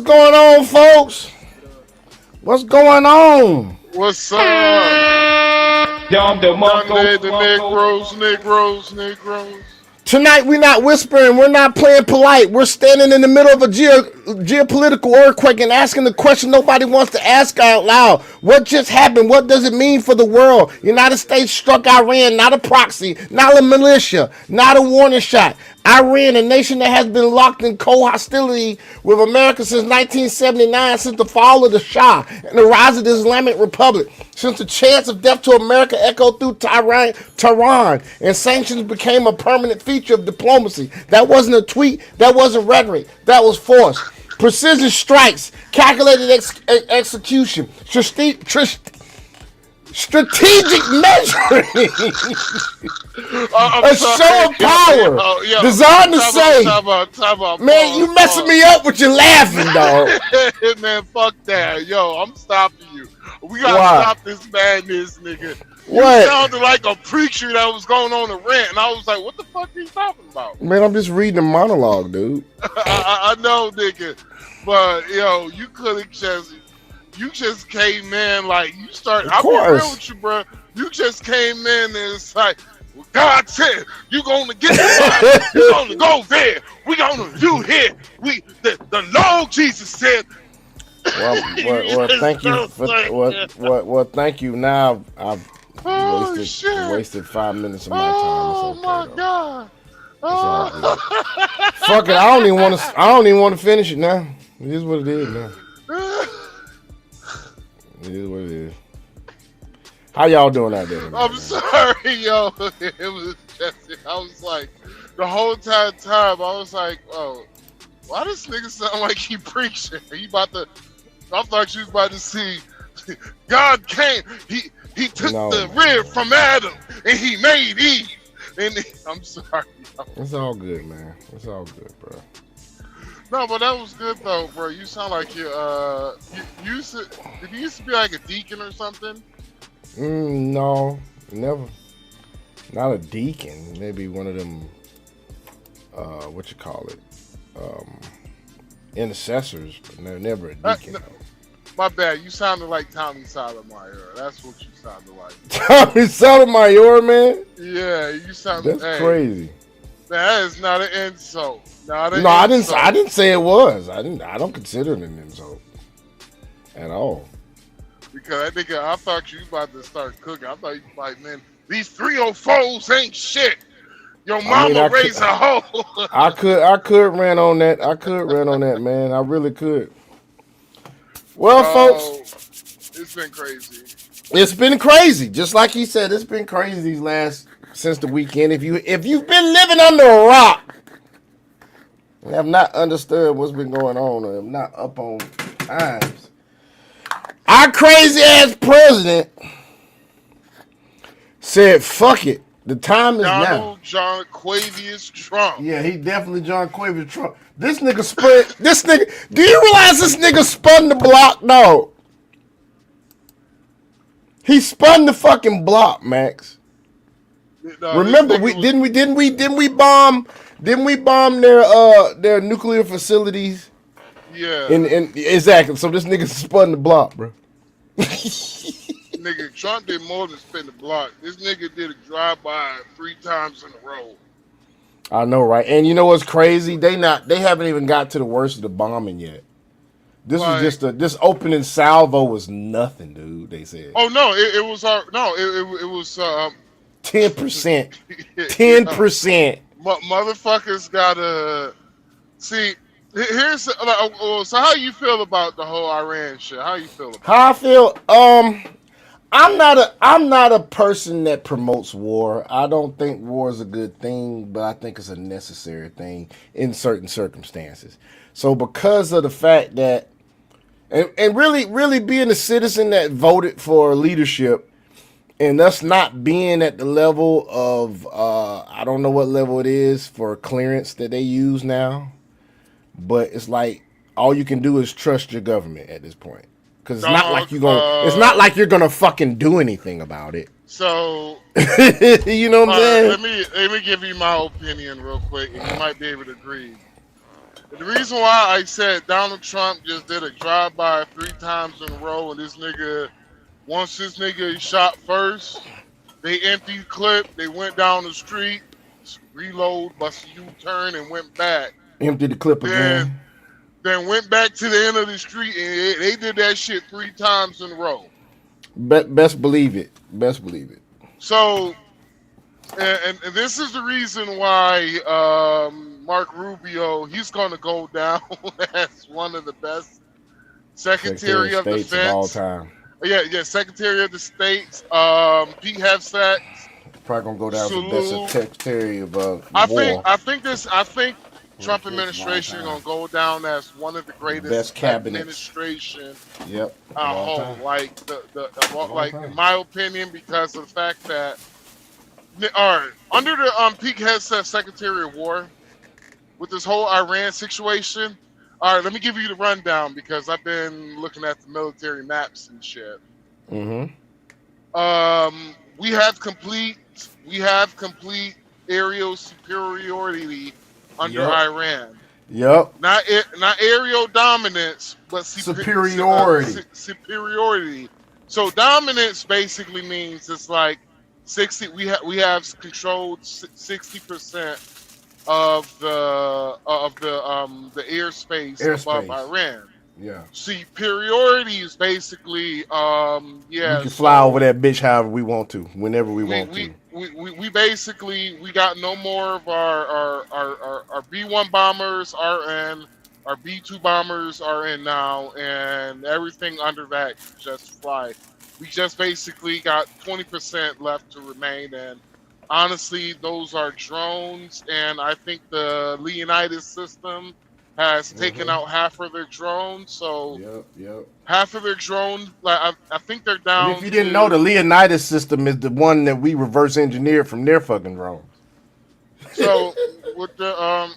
going on, folks? What's going on? What's up? Donde the Negroes. Tonight we're not whispering, we're not playing polite. We're standing in the middle of a geopolitical earthquake and asking the question nobody wants to ask out loud. What just happened? What does it mean for the world? United States struck Iran, not a proxy, not a militia, not a warning shot. Iran, a nation that has been locked in cold hostility with America since 1979, since the fall of the Shah and the rise of the Islamic Republic, since the chance of death to America echoed through Tehran, and sanctions became a permanent feature of diplomacy. That wasn't a tweet, that wasn't rhetoric, that was force. Precision strikes, calculated execution, strategic measuring, a show of power, designed to say, man, you messing me up with your laughing, dog. Man, fuck that. Yo, I'm stopping you. We gotta stop this madness, nigga. You sounded like a preacher that was going on a rant, and I was like, what the fuck are you talking about? Man, I'm just reading a monologue, dude. I know, nigga. But, yo, you could have just came in like you started. I'll be real with you, bro. You just came in and it's like, well, God said you gonna get the you gonna go there. We gonna do here. The Lord Jesus said. Well, thank you. Thank you. Now I've wasted 5 minutes of my time. Oh my God. Fuck it. I don't even want to finish it now. It is what it is now. It is what it is. How y'all doing out there? I'm sorry, yo. It was just, I was like, the whole time, I was like, oh, why does nigga sound like he preaching? I thought you was about to see God came. He took the rib from Adam and he made Eve. And I'm sorry, yo. It's all good, man. It's all good, bro. No, but that was good though, bro. You sound like you used to be like a deacon or something? No, never. Not a deacon. Maybe one of them. What you call it? Intercessors, but never a deacon. My bad. You sounded like Tommy Sotomayor. That's what you sounded like. Tommy Sotomayor, man. Yeah, you sounded. That's crazy. That is not an insult. I didn't say it was. I don't consider it an insult at all. Because I thought you about to start cooking. I thought you like, man, these 304s ain't shit. Your mama raised a hoe. I could rant on that. Man. I really could. Well, folks, it's been crazy. It's been crazy. Just like he said, it's been crazy since the weekend. If you've been living under a rock, have not understood what's been going on, or have not up on times, our crazy ass president said, "Fuck it, the time is now." Donald John Quavius Trump. Yeah, he definitely John Quavius Trump. This nigga spun. Do you realize this nigga spun the block? No, he spun the fucking block, Max. No, remember, didn't we bomb their nuclear facilities? Yeah. And exactly. So this nigga spun the block, bro. Nigga, Trump did more than spin the block. This nigga did a drive-by 3 times in a row. I know, right? And you know what's crazy? They haven't even got to the worst of the bombing yet. This was just this opening salvo was nothing, dude. They said. Oh no, it was it was 10%. 10%. Motherfuckers gotta see. Here's so how you feel about the whole Iran shit? How you feel about it? How I feel? I'm not a person that promotes war. I don't think war is a good thing, but I think it's a necessary thing in certain circumstances. So because of the fact that, and really being a citizen that voted for leadership, and us not being at the level of, I don't know what level it is for clearance that they use now, but it's like all you can do is trust your government at this point. Because it's not like you're gonna fucking do anything about it. So you know what I'm saying? Let me give you my opinion real quick, and you might be able to agree. The reason why I said Donald Trump just did a drive-by 3 times in a row, and this nigga, once this nigga shot first, they emptied the clip, they went down the street, reload, bust a U-turn, and went back. Empty the clip Then, again. then went back to the end of the street, and they did that shit 3 times in a row. Best believe it. Best believe it. So, and this is the reason why Mark Rubio, he's going to go down as one of the best Secretary of States of all Defense. time. Yeah, Secretary of the States. Pete Hegseth. Probably gonna go down as the best Secretary of War. I think Trump administration gonna go down as one of the greatest best cabinets. Administration. Yep. Like in my opinion, because of the fact that all right, under the Pete Hegseth Secretary of War, with this whole Iran situation. All right, let me give you the rundown because I've been looking at the military maps and shit. Mm-hmm. We have complete aerial superiority under Iran. Yep. Not aerial dominance, but superiority. Superiority. So dominance basically means it's like 60. We have controlled 60% of the airspace above Iran. Yeah. Superiority is basically we can fly over that bitch however we want to, whenever we want to. We basically got no more of our B-1 bombers are in, our B-2 bombers are in now, and everything under that just fly. We just basically got 20% left to remain, and honestly, those are drones, and I think the Leonidas system has taken out half of their drones. So half of their drones, like I think they're down. And if you didn't know, the Leonidas system is the one that we reverse engineered from their fucking drones. So with the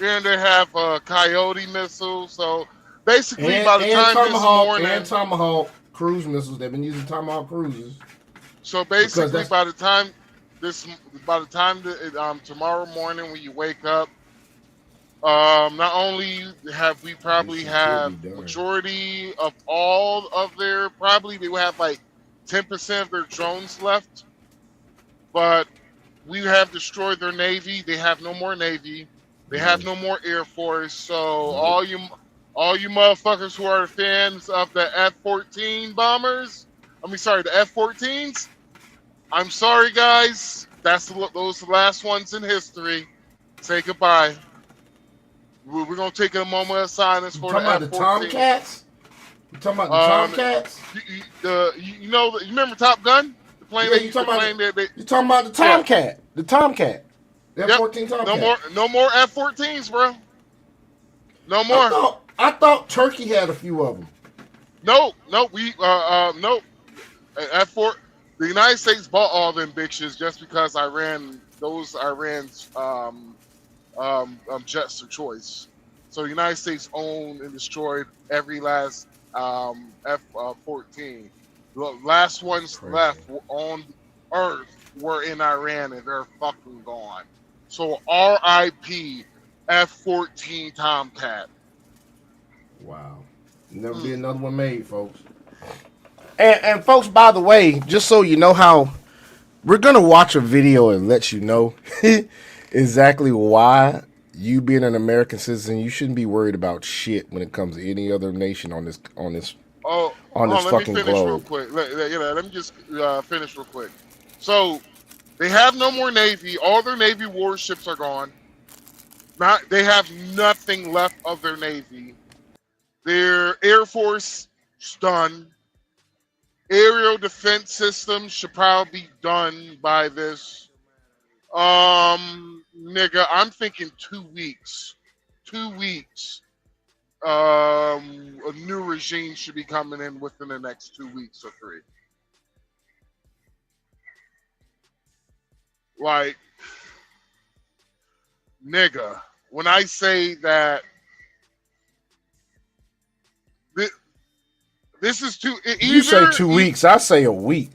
then they have Coyote missiles. So basically, by the time this morning, and Tomahawk cruise missiles, they've been using Tomahawk cruises. So basically, by the time tomorrow morning when you wake up, not only have we probably have majority of all of their, probably they will have like 10% of their drones left, but we have destroyed their navy. They have no more navy. They have no more air force. So all you motherfuckers who are fans of the F-14 bombers, the F-14s. I'm sorry, guys. Those are the last ones in history. Say goodbye. We're gonna take a moment of silence for the F-14. The Tomcats? You talking about the Tomcats? You remember Top Gun? The plane. You talking about the Tomcat? Yeah. The Tomcat. The F-14 Tomcat. No more F-14s, bro. No more. I thought Turkey had a few of them. No. F-4. The United States bought all them bitches just because Iran's jets of choice. So the United States owned and destroyed every last F-14. The last ones left on Earth were in Iran, and they're fucking gone. So R.I.P. F-14 Tomcat. Wow. Never be another one made, folks. And folks, by the way, just so you know how we're going to watch a video and let you know exactly why you being an American citizen, you shouldn't be worried about shit when it comes to any other nation on this fucking globe. Let me just finish real quick. So they have no more Navy. All their Navy warships are gone. They have nothing left of their Navy. Their Air Force is done. Aerial defense systems should probably be done by this. Nigga, I'm thinking 2 weeks. 2 weeks. A new regime should be coming in within the next 2 weeks or 3. Like, nigga, when I say that this is too. You say 2 weeks. I say a week.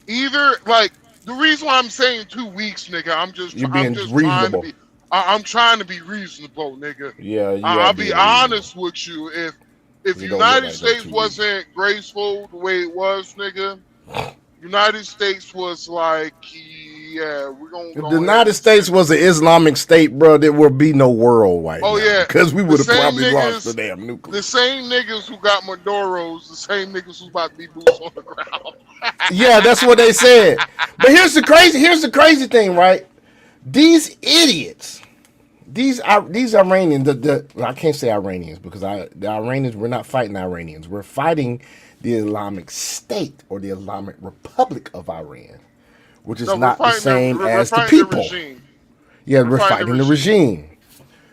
Either like the reason why I'm saying 2 weeks, nigga. I'm just You're being reasonable. I'm trying to be reasonable, nigga. Yeah, you are I'll be being reasonable. honest with you. If You don't look United like that States to me. wasn't graceful the way it was, nigga, United States was like, yeah, we're gonna If the go ahead United and States send. was an Islamic state, bro, there would be no world right Oh now yeah, because we the would have same probably launched the niggas, damn the nuclear. same niggas who got Maduros, the same niggas who's about to be boots on the ground. Yeah, that's what they said. But here's the crazy thing, right? These idiots, these Iranians, I can't say Iranians because the Iranians, we're not fighting the Iranians. We're fighting the Islamic State or the Islamic Republic of Iran, which is No, we're not the fighting the same we're as the fighting the people. regime. Yeah, We're we're fighting the fighting the regime. regime.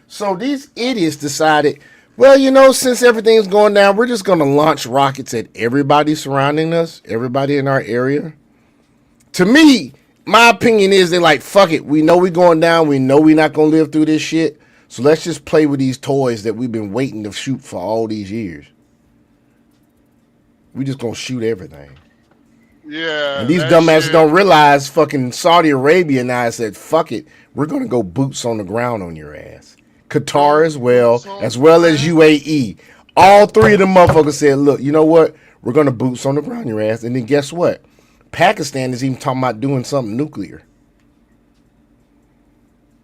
So these idiots decided, well, since everything's going down, we're just going to launch rockets at everybody surrounding us, everybody in our area. To me, my opinion is they're like, fuck it. We know we're going down. We know we're not going to live through this shit. So let's just play with these toys that we've been waiting to shoot for all these years. We just going to shoot everything. And Yeah, these that dumbasses shit. don't realize fucking Saudi Arabia now said, fuck it. We're going to go boots on the ground on your ass. Qatar Go boots as on the well as ground. UAE. All three of them motherfuckers said, look, you know what? We're going to boots on the ground your ass. And then guess what? Pakistan is even talking about doing something nuclear.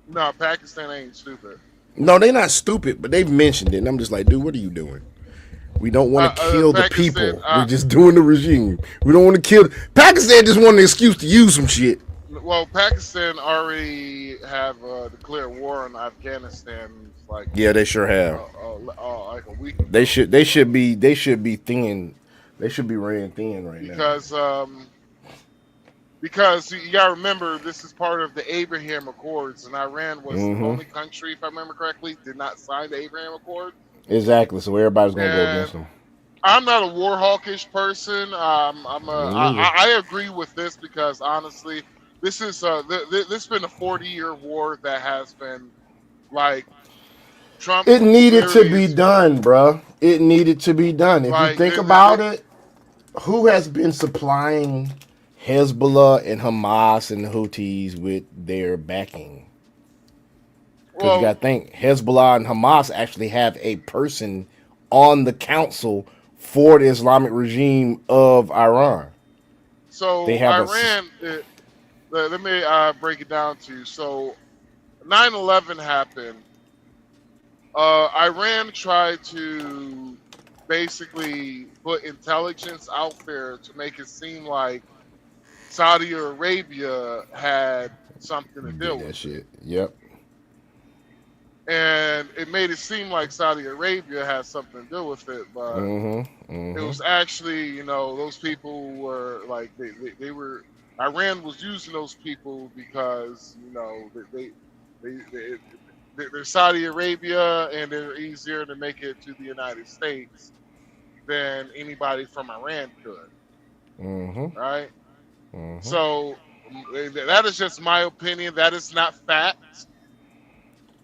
No, Pakistan ain't stupid. No, they're not stupid, but they've mentioned it. And I'm just like, dude, what are you doing? We don't want to kill the Pakistan. people. We're just doing the regime. We don't want to kill. Pakistan just wanted an excuse to use some shit. Well, Pakistan already have declared war on Afghanistan like Yeah, they sure have. like a week They ago. should. They should be. They should be thin. They should be ran thin right now. Because you gotta remember this is part of the Abraham Accords, and Iran was the Mm-hmm. only country, if I remember correctly, did not sign the Abraham Accords. Exactly. So everybody's gonna go against And them. I'm not a war hawkish person. Me neither. I agree with this because honestly, this is this has been a 40-year war that has been like Trump It needed to literally be is done, bro. It needed to be done. If you like think about it, who has been supplying Hezbollah and Hamas and the Houthis with their backing? Because you well. got to think, Hezbollah and Hamas actually have a person on the council for the Islamic regime of Iran. They So have a. Iran, let me break it down to you. So 9/11 happened. Iran tried to basically put intelligence out there to make it seem like Saudi Arabia had something to Did deal that with it. shit. Yep. And it made it seem like Saudi Arabia had something to do with it, but Mm-hmm. it Mm-hmm. was actually, those people were like they were Iran was using those people because they they're Saudi Arabia and they're easier to make it to the United States than anybody from Iran could, Mm-hmm. right? Mm-hmm. So that is just my opinion. That is not fact,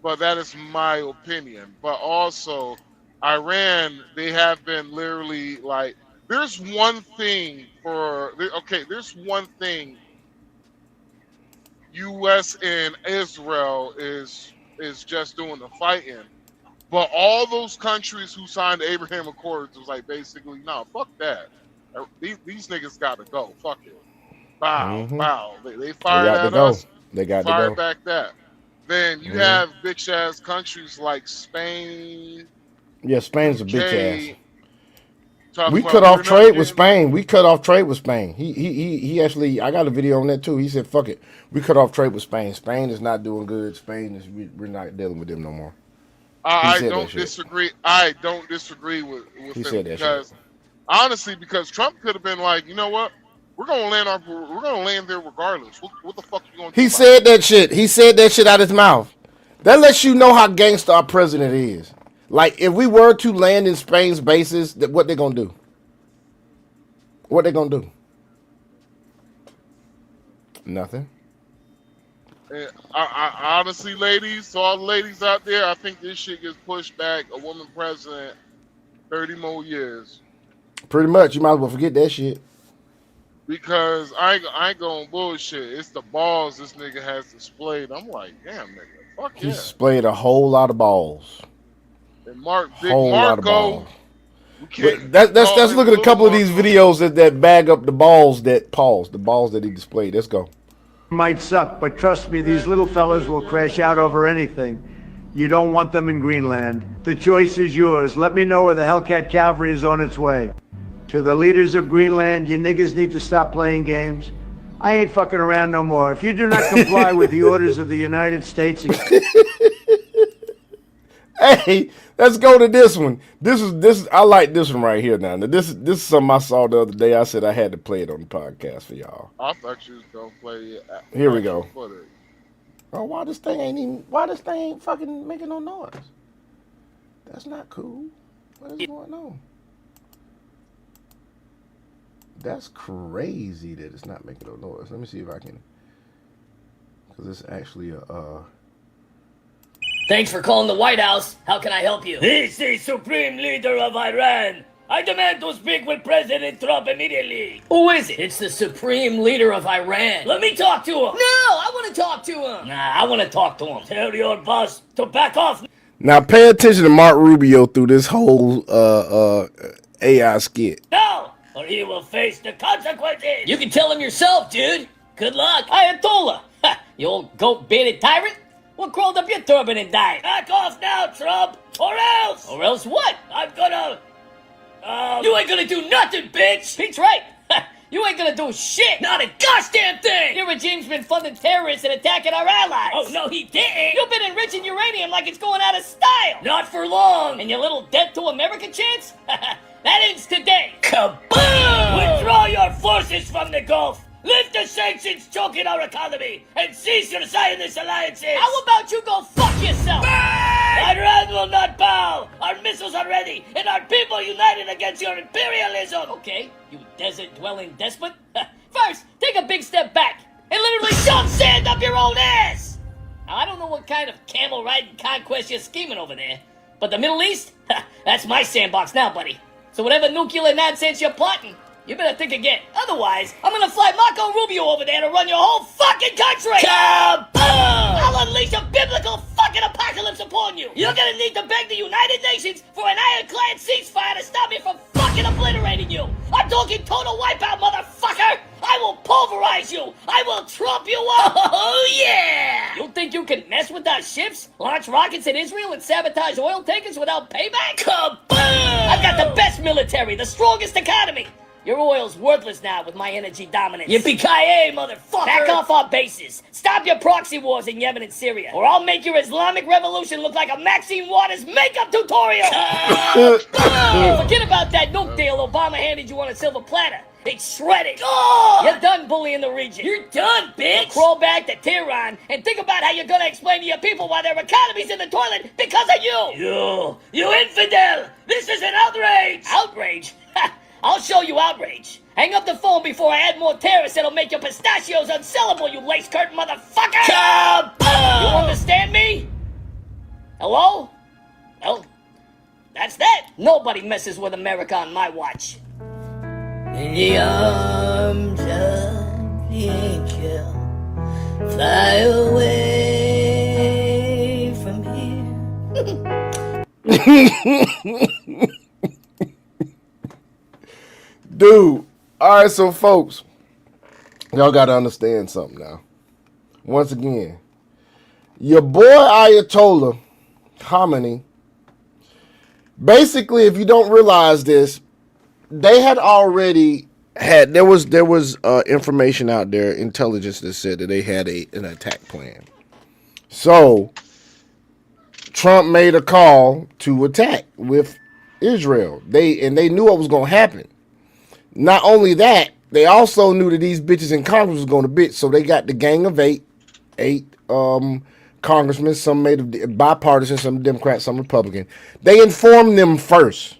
but that is my opinion. But also, Iran, they have been literally like, there's one thing there's one thing U.S. and Israel is just doing the fighting. But all those countries who signed the Abraham Accords was like basically, no, fuck that. These niggas got to go. Fuck it. Bow, Mm-hmm. bow. They They fired got to at go. us. They We got to fired go. back that. Then you Mm-hmm. have bitch ass countries like Spain, Yeah, Spain's a bitch ass. UK, talking We about cut we're off not trade with getting. Spain. We cut off trade with Spain. He actually. I got a video on that too. He said, "Fuck it, we cut off trade with Spain. Spain is not doing good. Spain is we're not dealing with them no more." He I said that don't shit. disagree. I don't disagree with He him said that shit. because honestly, because Trump could have been like, you know what, we're gonna land there regardless. What the fuck you gonna do He about said it? that shit. He said that shit out his mouth. That lets you know how gangster our president is. Like if we were to land in Spain's bases, what they gonna do? What they gonna do? Nothing. And I honestly, ladies, to all the ladies out there, I think this shit gets pushed back a woman president 30 more years. Pretty much. You might as well forget that shit. because I ain't going bullshit. It's the balls this nigga has displayed. I'm like, damn, nigga, fuck He yeah. displayed a whole lot of balls. And Big Whole lot of Marco, balls. we can't Let's call him look at a Little couple of these Marco. videos that bag up the balls that the balls that he displayed. Let's go. Might suck, but trust me, these little fellas will crash out over anything. You don't want them in Greenland. The choice is yours. Let me know where the Hellcat Cavalry is on its way. To the leaders of Greenland, you niggas need to stop playing games. I ain't fucking around no more. If you do not comply with the orders of the United States... Hey, let's go to this one. This is I like this one right here now. This is something I saw the other day. I said I had to play it on the podcast for y'all. I thought you was gonna play it. Here we go. Footage. Oh, why this thing ain't fucking making no noise? That's not cool. What is going on? That's crazy that it's not making no noise. Let me see if I can, because it's actually a Thanks for calling the White House. How can I help you? This is Supreme Leader of Iran. I demand to speak with President Trump immediately. Who is it? It's the Supreme Leader of Iran. Let me talk to him. No, I want to talk to him. Nah, I want to talk to him. Tell your boss to back off. Now pay attention to Mark Rubio through this whole AI skit. No, or he will face the consequences. You can tell him yourself, dude. Good luck. Ayatollah. Ha, you old goat-bearded tyrant. What crawled up your turban and died? Back off now, Trump, or else! Or else what? I'm gonna... You ain't gonna do nothing, bitch! Pete's right! You ain't gonna do shit! Not a goddamn thing! Your regime's been funding terrorists and attacking our allies! Oh, no, he didn't! You've been enriching uranium like it's going out of style! Not for long! And your little debt to America chance? That ends today! Kaboom! Withdraw your forces from the Gulf! Lift the sanctions choking our economy and cease your Zionist alliances! How about you go fuck yourself? Iran will not bow! Our missiles are ready and our people united against your imperialism! Okay, you desert-dwelling despot. First, take a big step back and literally shove sand up your own ass! Now, I don't know what kind of camel-riding conquest you're scheming over there, but the Middle East? That's my sandbox now, buddy. So whatever nuclear nonsense you're plotting, you better think again. Otherwise, I'm gonna fly Marco Rubio over there to run your whole fucking country! Kaboom! I'll unleash a biblical fucking apocalypse upon you! You're gonna need to beg the United Nations for an ironclad ceasefire to stop me from fucking obliterating you! I'm talking total wipeout, motherfucker! I will pulverize you! I will trump you up! Oh yeah! You think you can mess with our ships? Launch rockets at Israel and sabotage oil tankers without payback? Kaboom! I've got the best military, the strongest economy! Your oil's worthless now with my energy dominance. Yippee-ki-yay, motherfucker! Back off our bases. Stop your proxy wars in Yemen and Syria, or I'll make your Islamic revolution look like a Maxine Waters makeup tutorial! Forget about that nuke deal Obama handed you on a silver platter. It's shredded. Oh! You're done bullying the region. You're done, bitch! So crawl back to Tehran and think about how you're gonna explain to your people why their economy's in the toilet because of you! You infidel! This is an outrage! Outrage? I'll show you outrage. Hang up the phone before I add more terrorists that'll make your pistachios unsellable, you lace-curtain motherfucker! Kaboom! You understand me? Hello? Well, that's that. Nobody messes with America on my watch. In the arms of the angel, fly away from here. Dude, all right, so folks, y'all got to understand something now. Once again, your boy Ayatollah Khamenei, basically, if you don't realize this, they had already had, there was information out there, intelligence that said that they had an attack plan. So, Trump made a call to attack with Israel. They knew what was going to happen. Not only that, they also knew that these bitches in Congress was going to bitch, so they got the gang of eight congressmen, some made of bipartisan, some Democrat, some Republican. They informed them first.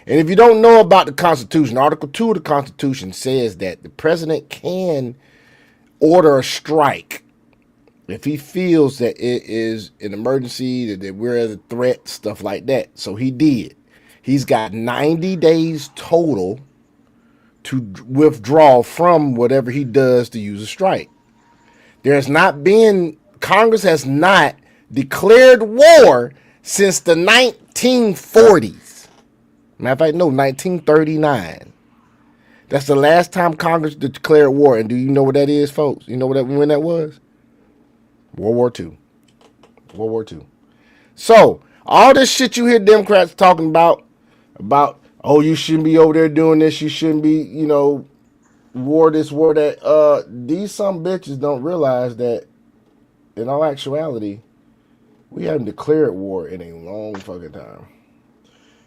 And if you don't know about the Constitution, Article 2 of the Constitution says that the president can order a strike if he feels that it is an emergency, that we're at a threat, stuff like that. So he did. He's got 90 days total to withdraw from whatever he does to use a strike. Congress has not declared war since the 1940s. Matter of fact, no, 1939. That's the last time Congress declared war. And do you know what that is, folks? You know when that was? World War II. World War II. So, all this shit you hear Democrats talking about, oh, you shouldn't be over there doing this, you shouldn't be, war this, war that, these some bitches don't realize that, in all actuality, we haven't declared war in a long fucking time.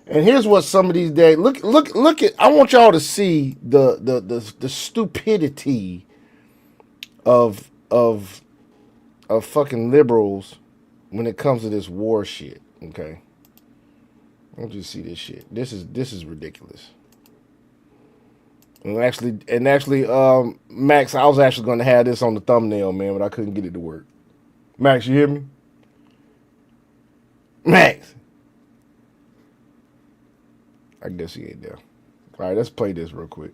And here's what some of these days look at. I want y'all to see the stupidity of fucking liberals when it comes to this war shit. Okay, I want you to see this shit. This is ridiculous. And actually, Max, I was actually going to have this on the thumbnail, man, but I couldn't get it to work. Max, you hear me? Max. I guess he ain't there. All right, let's play this real quick.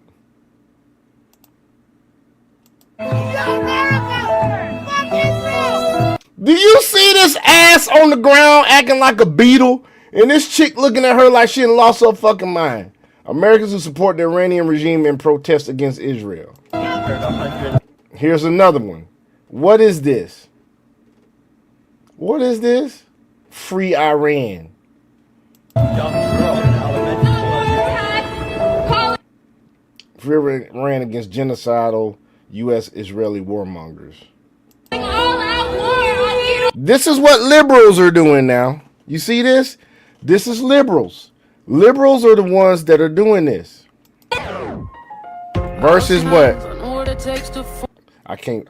Do you see this ass on the ground acting like a beetle? And this chick looking at her like she done lost her fucking mind. Americans who support the Iranian regime in protest against Israel. Here's another one. What is this? What is this? Free Iran. Free Iran against genocidal U.S.-Israeli warmongers. This is what liberals are doing now. You see this? This is liberals. Liberals are the ones that are doing this. Versus what? I can't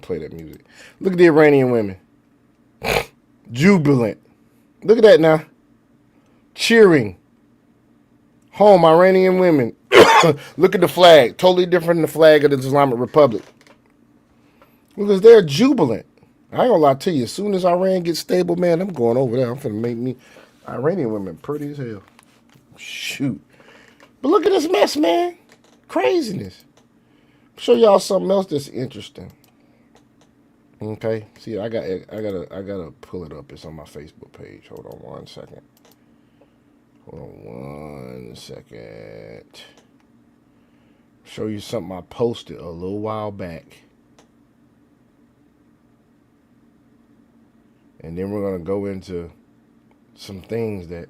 play that music. Look at the Iranian women. Jubilant. Look at that now. Cheering. Home, Iranian women. Look at the flag. Totally different than the flag of the Islamic Republic. Because they're jubilant. I ain't gonna lie to you. As soon as Iran gets stable, man, I'm going over there. I'm finna make me Iranian women pretty as hell. Shoot. But look at this mess, man. Craziness. I'll show y'all something else that's interesting. Okay. See, I gotta pull it up. It's on my Facebook page. Hold on one second. Show you something I posted a little while back. And then we're going to go into some things that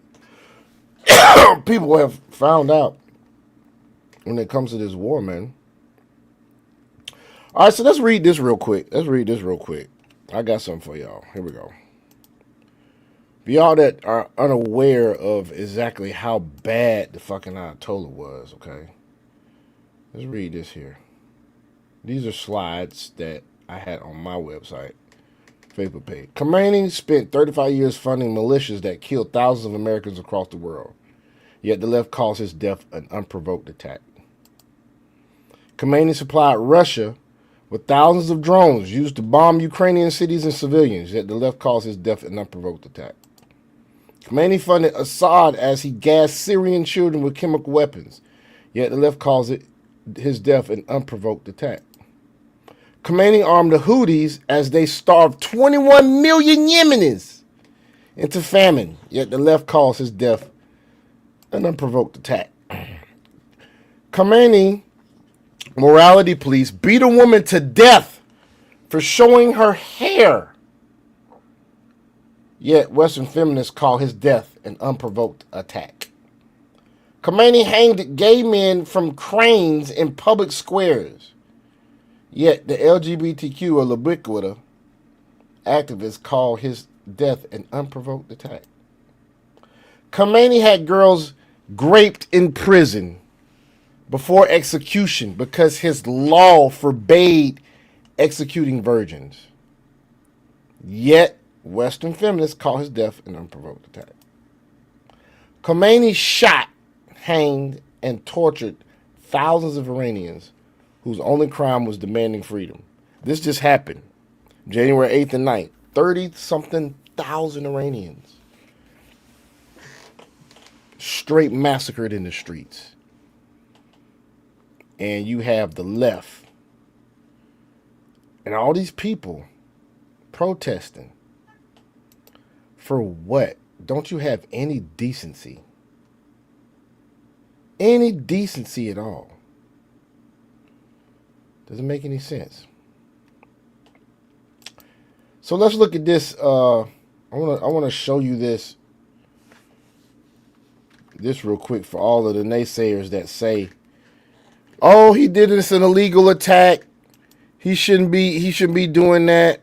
people have found out when it comes to this war, man. All right, so let's read this real quick. I got something for y'all. Here we go. For y'all that are unaware of exactly how bad the fucking Ayatollah was, okay? Let's read this here. These are slides that I had on my website. Facebook page. Khomeini spent 35 years funding militias that killed thousands of Americans across the world. Yet the left calls his death an unprovoked attack. Khomeini supplied Russia with thousands of drones used to bomb Ukrainian cities and civilians. Yet the left calls his death an unprovoked attack. Khomeini funded Assad as he gassed Syrian children with chemical weapons. Yet the left calls his death an unprovoked attack. Khomeini armed the Houthis as they starved 21 million Yemenis into famine, yet the left calls his death an unprovoked attack. Khomeini morality police beat a woman to death for showing her hair, yet Western feminists call his death an unprovoked attack. Khomeini hanged gay men from cranes in public squares. Yet the LGBTQ or Libiquita activists call his death an unprovoked attack. Khomeini had girls raped in prison before execution because his law forbade executing virgins. Yet Western feminists call his death an unprovoked attack. Khomeini shot, hanged, and tortured thousands of Iranians whose only crime was demanding freedom. This just happened January 8th and 9th. 30-something thousand Iranians straight massacred in the streets. and you have the left, and all these people protesting for what? Don't you have any decency? Any decency at all? Doesn't make any sense. So let's look at this. I want to show you this real quick for all of the naysayers that say, "Oh, he did this an illegal attack. He shouldn't be doing that."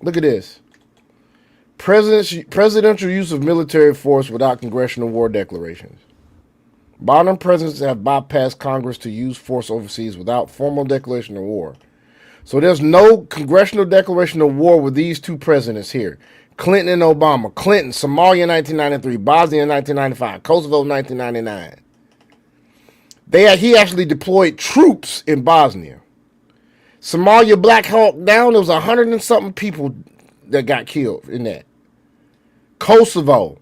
Look at this. Presidential use of military force without congressional war declarations. Modern presidents have bypassed Congress to use force overseas without formal declaration of war. So there's no congressional declaration of war with these two presidents here. Clinton and Obama. Clinton, Somalia in 1993, Bosnia in 1995, Kosovo in 1999. He actually deployed troops in Bosnia. Somalia Black Hawk Down, there was 100 and something people that got killed in that. Kosovo,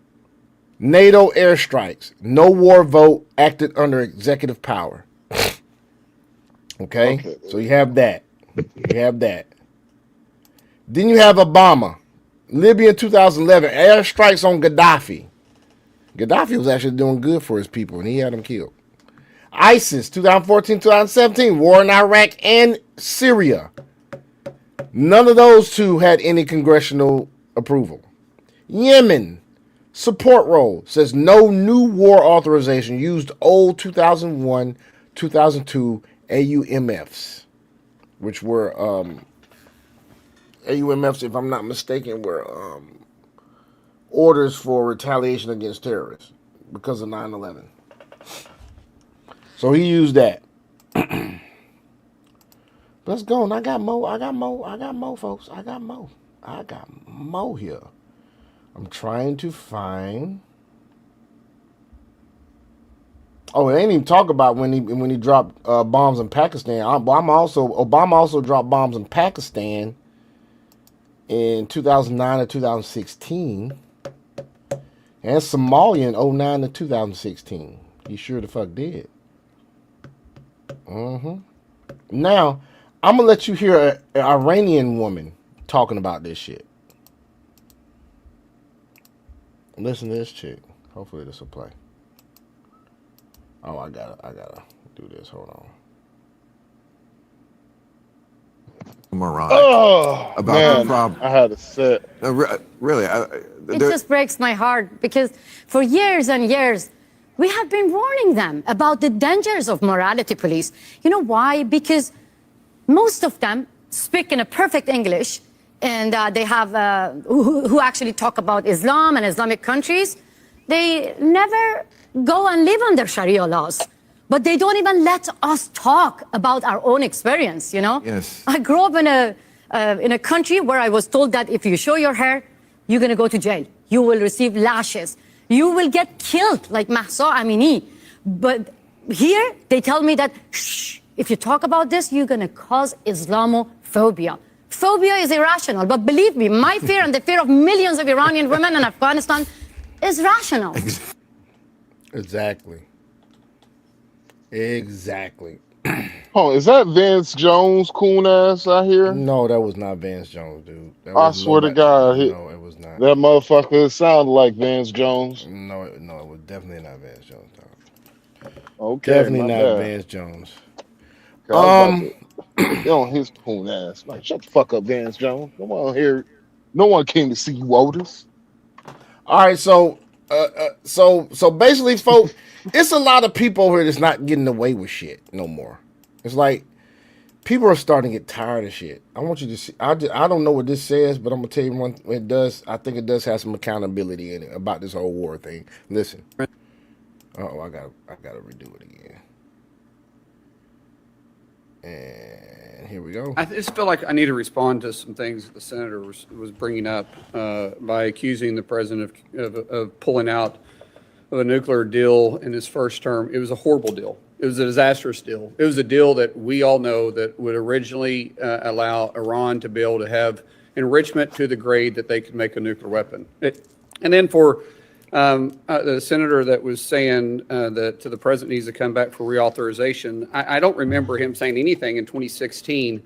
NATO airstrikes, no war vote, acted under executive power. Okay, so you have that. Then you have Obama. Libya in 2011, airstrikes on Gaddafi. Gaddafi was actually doing good for his people, and he had them killed. ISIS, 2014, 2017, war in Iraq and Syria. None of those two had any congressional approval. Yemen, support role, says no new war authorization, used old 2001, 2002 AUMFs, which were, AUMFs, if I'm not mistaken, were orders for retaliation against terrorists because of 9/11. So he used that. Let's go. And I got more, folks. I got more here. I'm trying to find. Oh, it ain't even talk about when he dropped bombs in Pakistan. Obama also dropped bombs in Pakistan in 2009 to 2016, and Somalia in 2009 to 2016. He sure the fuck did. Now, I'm gonna let you hear an Iranian woman talking about this shit. Listen to this chick. Hopefully this will play. Oh, I gotta do this. Hold on. Mirage. Oh, about man, the problem. I had to sit. Really, It just breaks my heart because for years and years, we have been warning them about the dangers of morality police. You know why? Because most of them speak in a perfect English, and they have who actually talk about Islam and Islamic countries. They never go and live under Sharia laws, but they don't even let us talk about our own experience. You know? Yes. I grew up in a country where I was told that if you show your hair, you're gonna go to jail. You will receive lashes. You will get killed like Mahsa Amini. But here, they tell me that, shh, if you talk about this, you're going to cause Islamophobia. Phobia is irrational, but believe me, my fear and the fear of millions of Iranian women in Afghanistan is rational. Exactly. Oh, is that Vance Jones, coon ass out here? No, that was not Vance Jones, dude. I swear to God, no, it was not. that motherfucker sounded like Vance Jones. No, it was definitely not Vance Jones. Dog. Okay, Definitely my not bad. Vance Jones. Get on his coon ass. Like, shut the fuck up, Vance Jones. No one here. No one came to see you, Otis. All right, so basically, folks, it's a lot of people over here that's not getting away with shit no more. It's like people are starting to get tired of shit. I want you to see. I don't know what this says, but I'm gonna tell you one. It does. I think it does have some accountability in it about this whole war thing. Listen. Oh, I gotta redo it again. And here we go. I just feel like I need to respond to some things that the senator was bringing up by accusing the president of pulling out of a nuclear deal in his first term. It was a horrible deal. It was a disastrous deal. It was a deal that we all know that would originally allow Iran to be able to have enrichment to the grade that they could make a nuclear weapon. And then for The senator that was saying that the president needs to come back for reauthorization, I don't remember him saying anything in 2016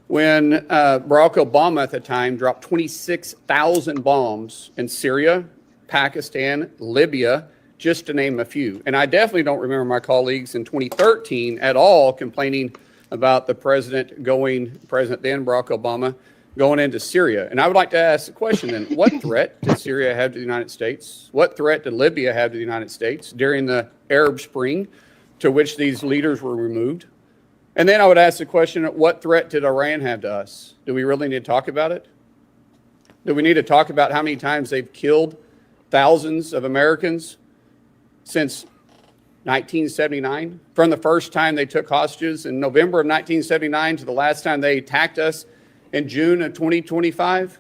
when Barack Obama at the time dropped 26,000 bombs in Syria, Pakistan, Libya, just to name a few. And I definitely don't remember my colleagues in 2013 at all complaining about the president then Barack Obama, going into Syria. And I would like to ask the question then, what threat did Syria have to the United States? What threat did Libya have to the United States during the Arab Spring to which these leaders were removed? And then I would ask the question, what threat did Iran have to us? Do we really need to talk about it? Do we need to talk about how many times they've killed thousands of Americans since 1979? From the first time they took hostages in November of 1979 to the last time they attacked us in June of 2025?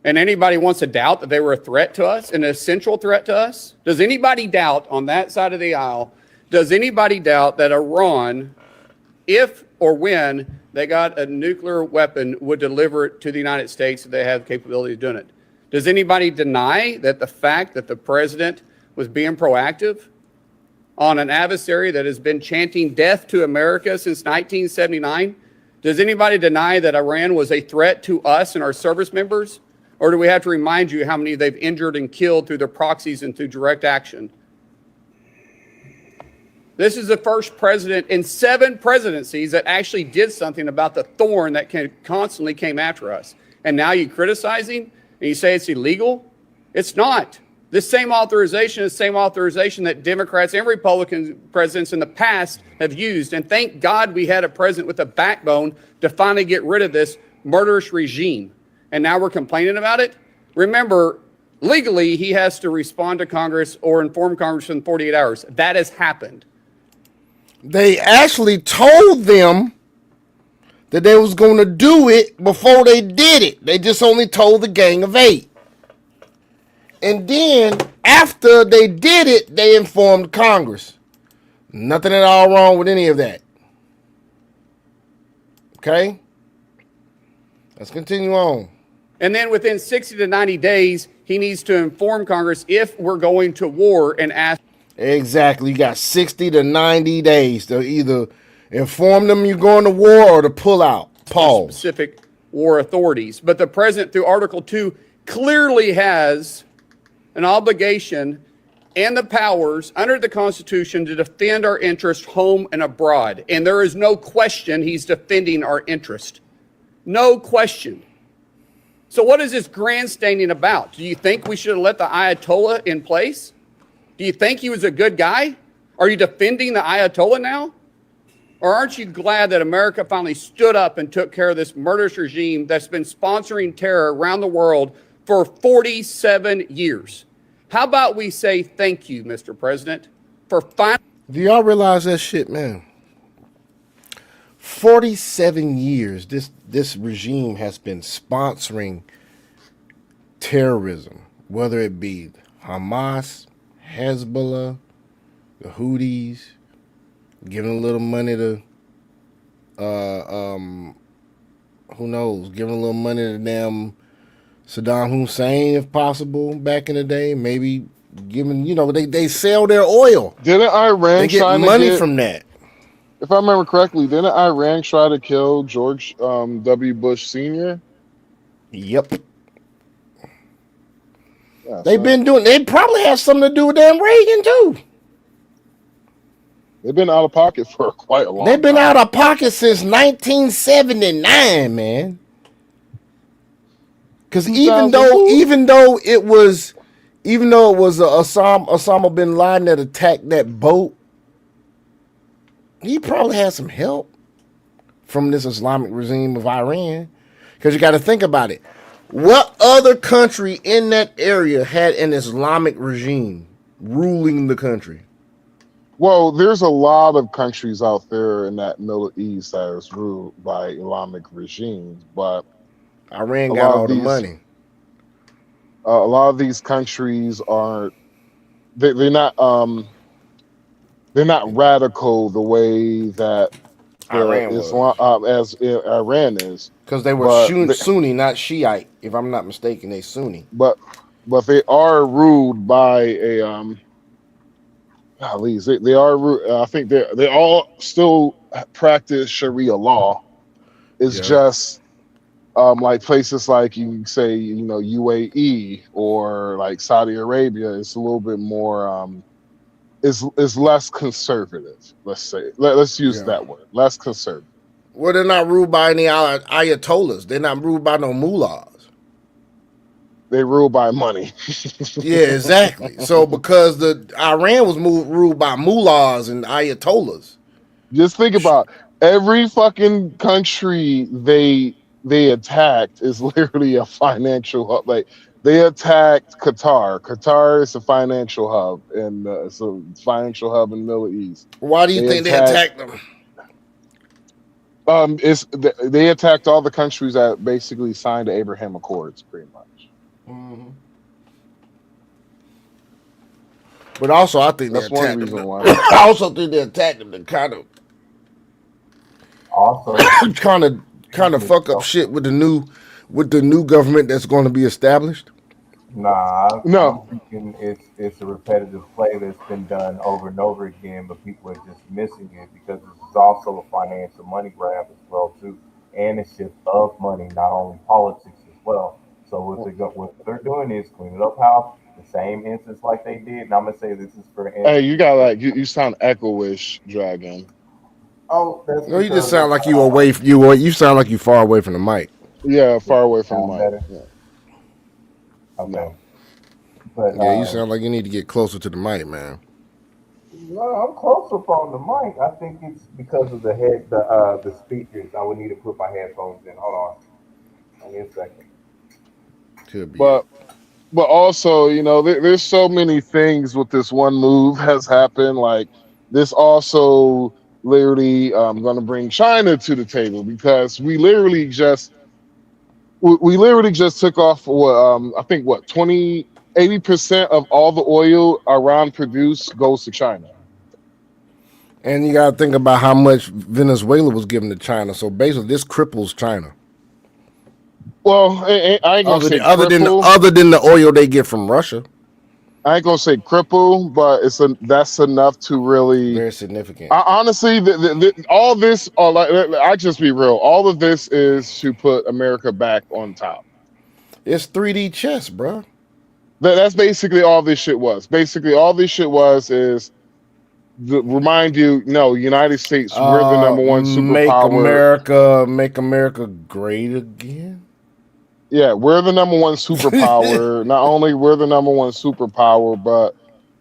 And anybody wants to doubt that they were a threat to us, an essential threat to us? Does anybody doubt on that side of the aisle, does anybody doubt that Iran, if or when they got a nuclear weapon, would deliver it to the United States if they have the capability of doing it? Does anybody deny that the fact that the president was being proactive on an adversary that has been chanting death to America since 1979? Does anybody deny that Iran was a threat to us and our service members? Or do we have to remind you how many they've injured and killed through their proxies and through direct action? This is the first president in 7 presidencies that actually did something about the thorn that constantly came after us. And now you criticizing and you say it's illegal? It's not. This same authorization is the same authorization that Democrats and Republican presidents in the past have used. And thank God we had a president with a backbone to finally get rid of this murderous regime. And now we're complaining about it? Remember, legally, he has to respond to Congress or inform Congress in 48 hours. That has happened. They actually told them that they was going to do it before they did it. They just only told the Gang of 8. And then, after they did it, they informed Congress. Nothing at all wrong with any of that. Okay? Let's continue on. And then within 60 to 90 days, he needs to inform Congress if we're going to war and ask. Exactly. You got 60 to 90 days to either inform them you're going to war or to pull out. Pause. Specific war authorities. But the president, through Article 2, clearly has an obligation and the powers under the Constitution to defend our interests home and abroad. And there is no question he's defending our interest. No question. So what is this grandstanding about? Do you think we should have let the Ayatollah in place? Do you think he was a good guy? Are you defending the Ayatollah now? Or aren't you glad that America finally stood up and took care of this murderous regime that's been sponsoring terror around the world for 47 years? How about we say thank you, Mr. President, for finally... Do y'all realize that shit, man? 47 years this regime has been sponsoring terrorism, whether it be Hamas, Hezbollah, the Houthis, giving a little money to who knows, giving a little money to them Saddam Hussein, if possible, back in the day. Maybe giving, they sell their oil. Didn't Iran They get money from that. If I remember correctly, didn't Iran try to kill George W. Bush Sr.? Yep. Yeah, They've been doing. They probably have something to do with damn Reagan too. They've been out of pocket for quite a long time. They've been out of pocket since 1979, man. Because even though it was Osama bin Laden that attacked that boat, he probably had some help from this Islamic regime of Iran. Because you got to think about it. What other country in that area had an Islamic regime ruling the country? Well, there's a lot of countries out there in that Middle East that is ruled by Islamic regimes, but Iran got all the money. A lot of these countries they're not radical the way that Iran Iran is. Because they were Sunni, not Shiite. If I'm not mistaken, they Sunni. But but they are ruled by a golly, they are. I think they all still practice Sharia law. It's Yeah. just like places like you can say, UAE or like Saudi Arabia. It's a little bit more is less conservative. Let's say let's use Yeah. that word, less conservative. Well, they're not ruled by any ayatollahs. They're not ruled by no mullahs. They rule by money. Yeah, exactly. So because the Iran was ruled by mullahs and ayatollahs. Just think about every fucking country they attacked is literally a financial hub. Like they attacked Qatar. Qatar is a financial hub, and it's a financial hub in the Middle East. Why do you They think they attacked. attacked them? They attacked all the countries that basically signed the Abraham Accords, pretty much. But also, I think they That's one attacked reason them. why. I also think they attacked them to Also, kind of fuck up shit with the new government that's going to be established. I'm No, thinking it's a repetitive play that's been done over and over again, but people are just missing it because this is also a financial money grab as well too, and a shift of money, not only politics as well. So what they're doing is cleaning up house, the same instance like they did. And I'm gonna say this is for hey, instance. you got like you sound echoish, Dragon. Oh, that's No, you just because sound like you away. You sound like you far away from the mic. Yeah, far away from the sound mic. better. Yeah, Okay, no. but Yeah, you sound like you need to get closer to the mic, man. no, I'm close up on the mic. I think it's because of the speakers. I would need to put my headphones in. Hold on. Give me a second. Could be it. But also, there's so many things with this one move has happened. Like this also literally going to bring China to the table because we literally just took off what I think what 80% of all the oil Iran produced goes to China. And you got to think about how much Venezuela was given to China. So basically, this cripples China. Well, I ain't gonna Other say than other than cripple. other than the oil they get from Russia, I ain't gonna say cripple, but that's enough to really. very significant. Honestly, all this, I just be real. All of this is to put America back on top. It's 3D chess, bro. That's basically all this shit was. Basically, all this shit was is remind you, no, United States, we're the number one superpower. Make America great again. Yeah, we're the number one superpower. Not only we're the number one superpower, but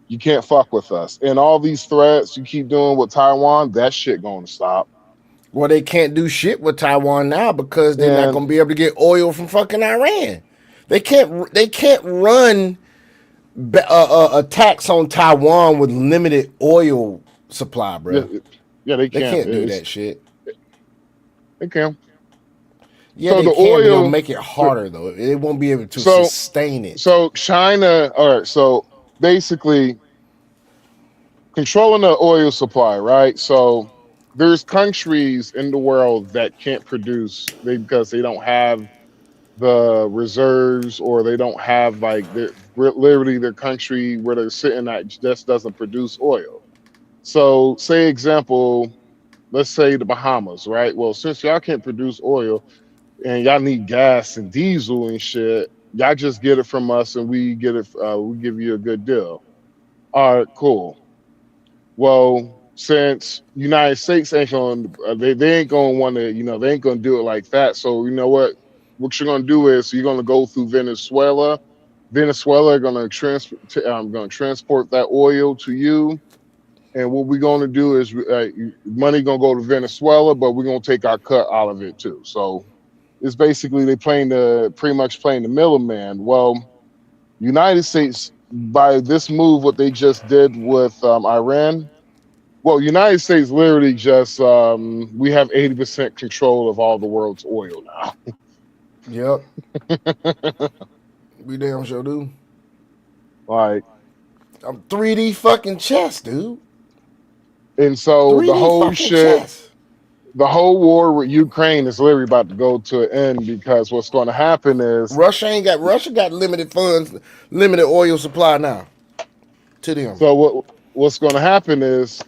you can't fuck with us. And all these threats you keep doing with Taiwan, that shit going to stop. Well, they can't do shit with Taiwan now because they're not going to And be able to get oil from fucking Iran. They can't run attacks on Taiwan with limited oil supply, yeah, bro. yeah, they They can't. can't do that shit. They can. Yeah, So they the can, but they'll oil. make it harder though. They won't be able to So sustain it. so China. All right. So basically, controlling the oil supply, right? So there's countries in the world that can't produce because they don't have the reserves or they don't have like literally their country where they're sitting at just doesn't produce oil. So say example, let's say the Bahamas, right? Well, since y'all can't produce oil and y'all need gas and diesel and shit, y'all just get it from us and we get it. We give you a good deal. All right, cool. Well, since United States ain't going, they ain't going to want to, they ain't going to do it like that. So you know what? What you're going to do is you're going to go through Venezuela. Venezuela going to transport that oil to you. And what we're going to do is money going to go to Venezuela, but we're going to take our cut out of it too. So it's basically they pretty much playing the middleman. Well, United States by this move, what they just did with Iran. Well, United States literally just we have 80% control of all the world's oil now. Yep, we damn sure do. Like, I'm 3D fucking chess, dude. and so the 3D whole fucking shit, chess. the whole war with Ukraine is literally about to go to an end because what's going to happen is Russia got limited funds, limited oil supply now to them. so what's going to happen is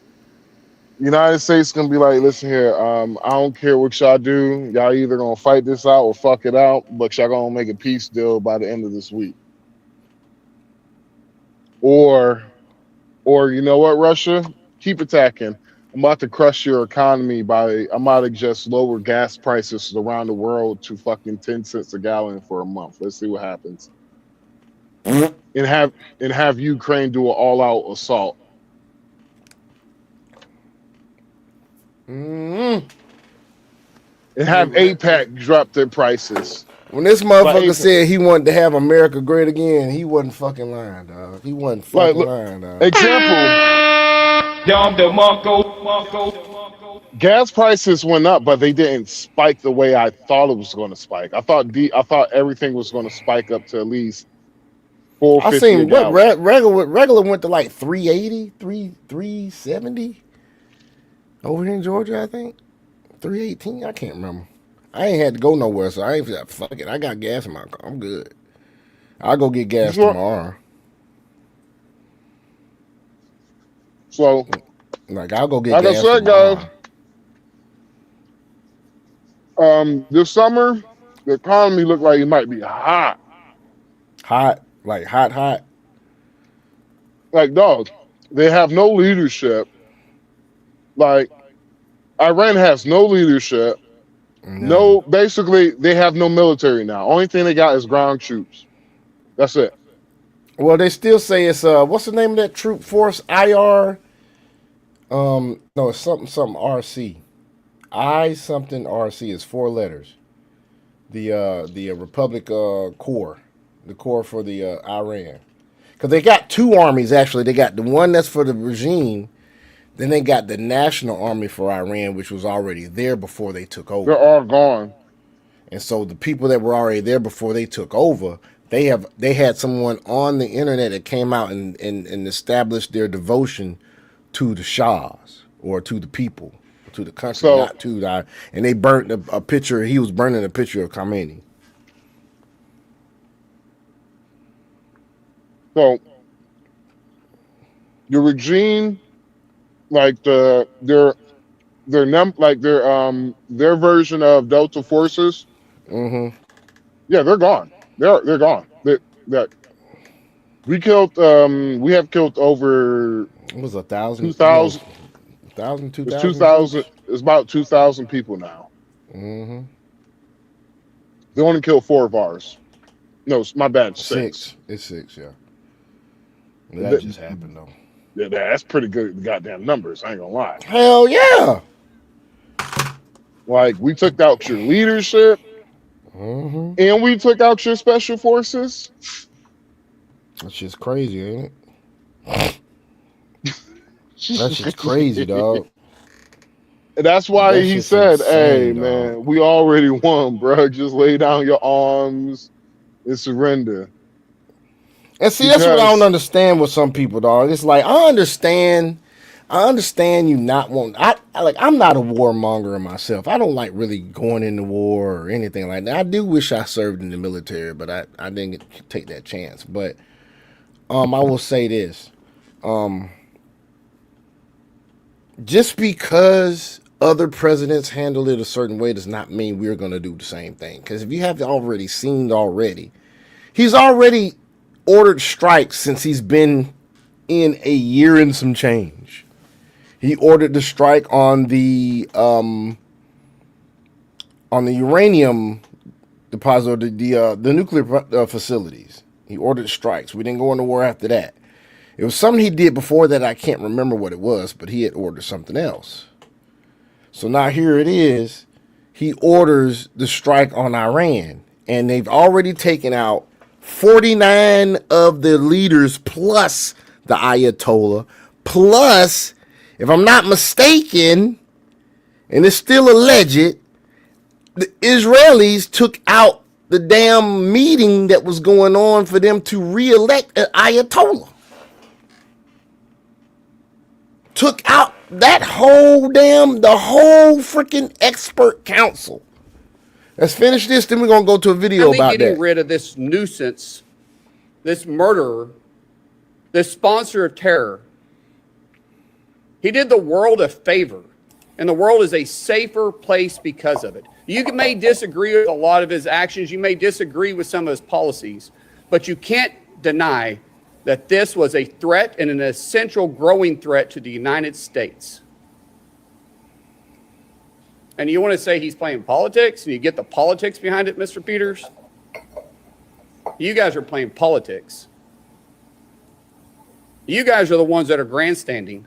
the United States going to be like, listen here, I don't care what y'all do, y'all either going to fight this out or fuck it out, but y'all going to make a peace deal by the end of this week, or you know what, Russia, keep attacking. I'm about to crush your economy I'm about to just lower gas prices around the world to fucking 10 cents a gallon for a month. Let's see what happens. And have Ukraine do an all-out assault. Mm-hmm. And have APAC drop their prices. When this motherfucker said he wanted to have America great again, he wasn't fucking lying, dog. He wasn't fucking lying, dog. Example. Gas prices went up, but they didn't spike the way I thought it was going to spike. I thought everything was going to spike up to at least $4.50 I seen a gallon. what regular went to like 380, 370 over here in Georgia, I think. 318, I can't remember. I ain't had to go nowhere, so I ain't fuck it. I got gas in my car. I'm good. I'll go get gas tomorrow. So, like, I'll go get like gas I said, tomorrow. guys, this summer, the economy looked like it might be hot. Hot, like hot. Like, dog, they have no leadership. Like, Iran has no leadership. No, basically, they have no military now. Only thing they got is ground troops. That's it. Well, they still say it's what's the name of that troop force? IR. No, it's something RC. something RC is 4 letters. The Republic Corps, the Corps for the Iran, because they got 2 armies actually. They got the one that's for the regime, then they got the National Army for Iran, which was already there before they took over. They're all gone. And so the people that were already there before they took over, they had someone on the internet that came out and established their devotion to the Shahs or to the people, to the country, not to the. And they burnt a picture. He was burning a picture of Khomeini. So your regime, like their version of Delta Forces. Mm-hmm. Yeah, they're gone. They're gone. We have killed over. It was 1,000. 2,000. 1,000, 2,000. It's 2,000. It's about 2,000 people now. Mm-hmm. They only killed 4 of ours. No, my bad. 6. It's 6. Yeah. That just happened though. Yeah, that's pretty good. Goddamn numbers. I ain't gonna lie. Hell yeah. Like, we took out your leadership, and we took out your special forces. That's just crazy, ain't it? That's just crazy, dog. And that's why he said, "Hey, man, we already won, bro. Just lay down your arms and surrender." And see, that's what I don't understand with some people, dog. It's like I understand you not wanting. I'm not a warmonger myself. I don't like really going into war or anything like that. I do wish I served in the military, but I didn't get to take that chance. But I will say this: just because other presidents handled it a certain way does not mean we're going to do the same thing. Because if you have already seen he's already ordered strikes since he's been in a year and some change. He ordered the strike on the uranium deposit, the nuclear facilities. He ordered strikes. We didn't go into war after that. It was something he did before that. I can't remember what it was, but he had ordered something else. So now here it is. He orders the strike on Iran, and they've already taken out 49 of the leaders plus the Ayatollah, plus, if I'm not mistaken, and it's still alleged, the Israelis took out the damn meeting that was going on for them to re-elect an Ayatollah. Took out the whole freaking expert council. Let's finish this, then we're gonna go to a video about getting that. rid of this nuisance, this murderer, this sponsor of terror. He did the world a favor, and the world is a safer place because of it. You may disagree with a lot of his actions, you may disagree with some of his policies, but you can't deny that this was a threat and an essential growing threat to the United States. And you want to say he's playing politics, and you get the politics behind it, Mr. Peters? You guys are playing politics. You guys are the ones that are grandstanding.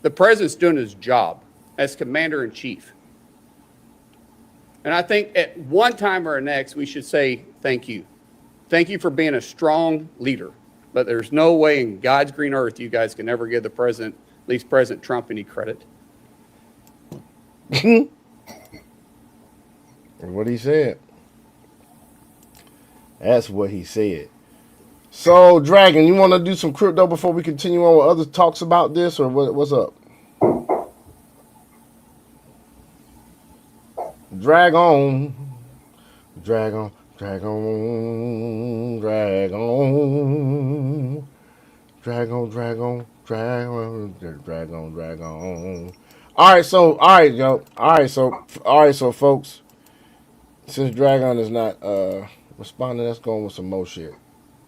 The president's doing his job as commander-in-chief. And I think at one time or next, we should say thank you. Thank you for being a strong leader. But there's no way in God's green earth you guys can ever give the president, at least President Trump, any credit. What he said. That's what he said. So, Dragon, you want to do some crypto before we continue on with other talks about this, or what's up? Drag on. Drag on. Drag on. Drag on. Drag on. Drag on. Drag on. Drag on. Drag on. All right, so folks. Since Dragon is not responding, let's go on with some more shit.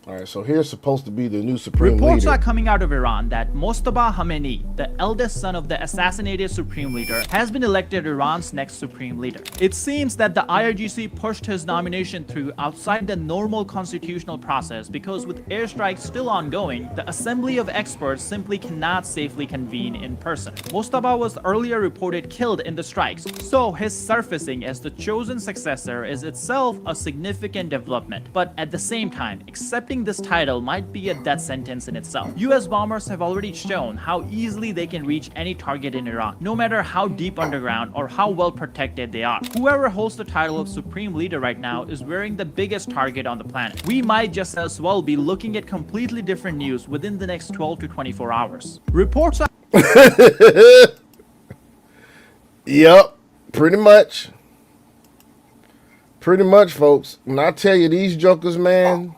All right, so here's supposed to be the new supreme Reports leader. are coming out of Iran that Mojtaba Khamenei, the eldest son of the assassinated supreme leader, has been elected Iran's next supreme leader. It seems that the IRGC pushed his nomination through outside the normal constitutional process because with airstrikes still ongoing, the assembly of experts simply cannot safely convene in person. Mojtaba was earlier reported killed in the strikes, so his surfacing as the chosen successor is itself a significant development. But at the same time, accepting this title might be a death sentence in itself. US bombers have already shown how easily they can reach any target in Iran, no matter how deep underground or how well protected they are. Whoever holds the title of supreme leader right now is wearing the biggest target on the planet. We might just as well be looking at completely different news within the next 12 to 24 hours. Reports are Yep, pretty much. Pretty much, folks. When I tell you these jokers, man.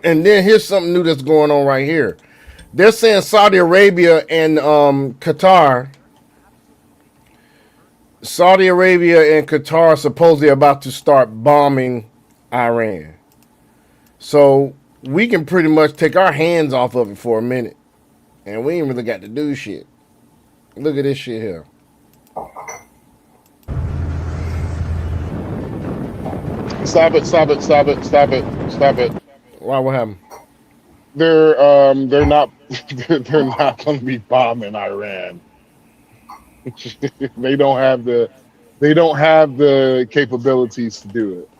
And then here's something new that's going on right here. They're saying Saudi Arabia and Qatar. Saudi Arabia and Qatar supposedly about to start bombing Iran. So we can pretty much take our hands off of it for a minute. And we ain't really got to do shit. Look at this shit here. Stop it! Stop it! Stop it! Stop it! Stop it! Why? What happened? They're not they're not going to be bombing Iran. They don't have the capabilities to do it.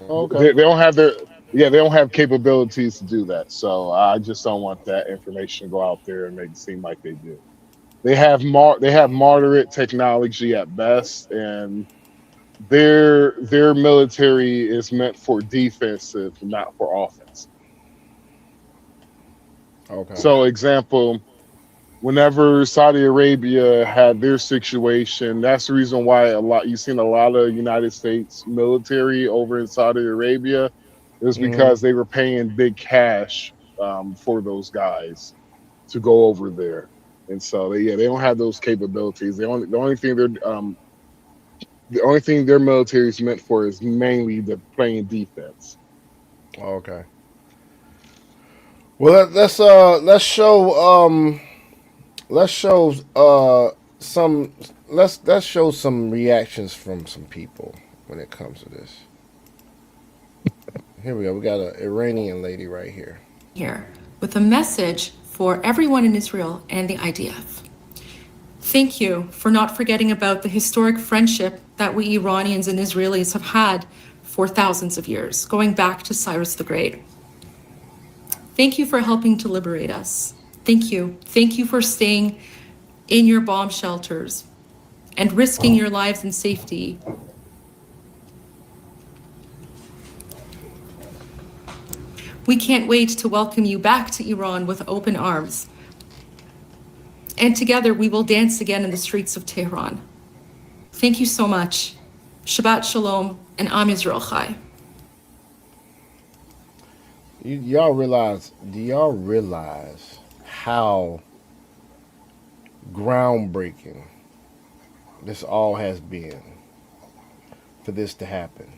Okay. They don't have capabilities to do that. So I just don't want that information to go out there and make it seem like they do. They have moderate technology at best, and their military is meant for defensive, not for offense. Okay. So, example, whenever Saudi Arabia had their situation, that's the reason why you've seen a lot of United States military over in Saudi Arabia, is because they were paying big cash for those guys to go over there, and so they don't have those capabilities. The only thing their military is meant for is mainly the playing defense. Okay. Well, let's show some reactions from some people when it comes to this. Here we go. We got an Iranian lady right here. Here with a message for everyone in Israel and the IDF. Thank you for not forgetting about the historic friendship that we Iranians and Israelis have had for thousands of years, going back to Cyrus the Great. Thank you for helping to liberate us. Thank you. Thank you for staying in your bomb shelters and risking your lives and safety. We can't wait to welcome you back to Iran with open arms. And together we will dance again in the streets of Tehran. Thank you so much. Shabbat Shalom and Am Yisrael Chai. Do y'all realize how groundbreaking this all has been for this to happen?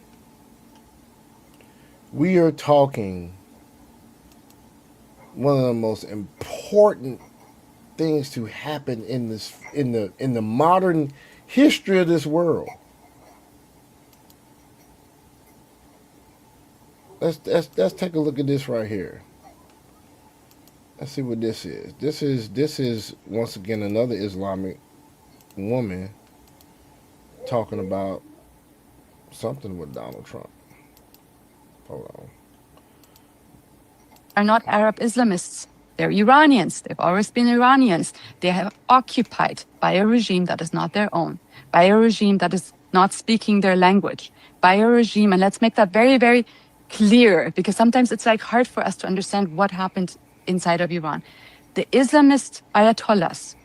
We are talking one of the most important things to happen in the modern history of this world. Let's take a look at this right here. Let's see what this is. This is once again another Islamic woman talking about something with Donald Trump. Hold on. Are not Arab Islamists. They're Iranians. They've always been Iranians. They have occupied by a regime that is not their own, by a regime that is not speaking their language, by a regime, and let's make that very, very clear, because sometimes it's like hard for us to understand what happened inside of Iran. The Islamist Ayatollahs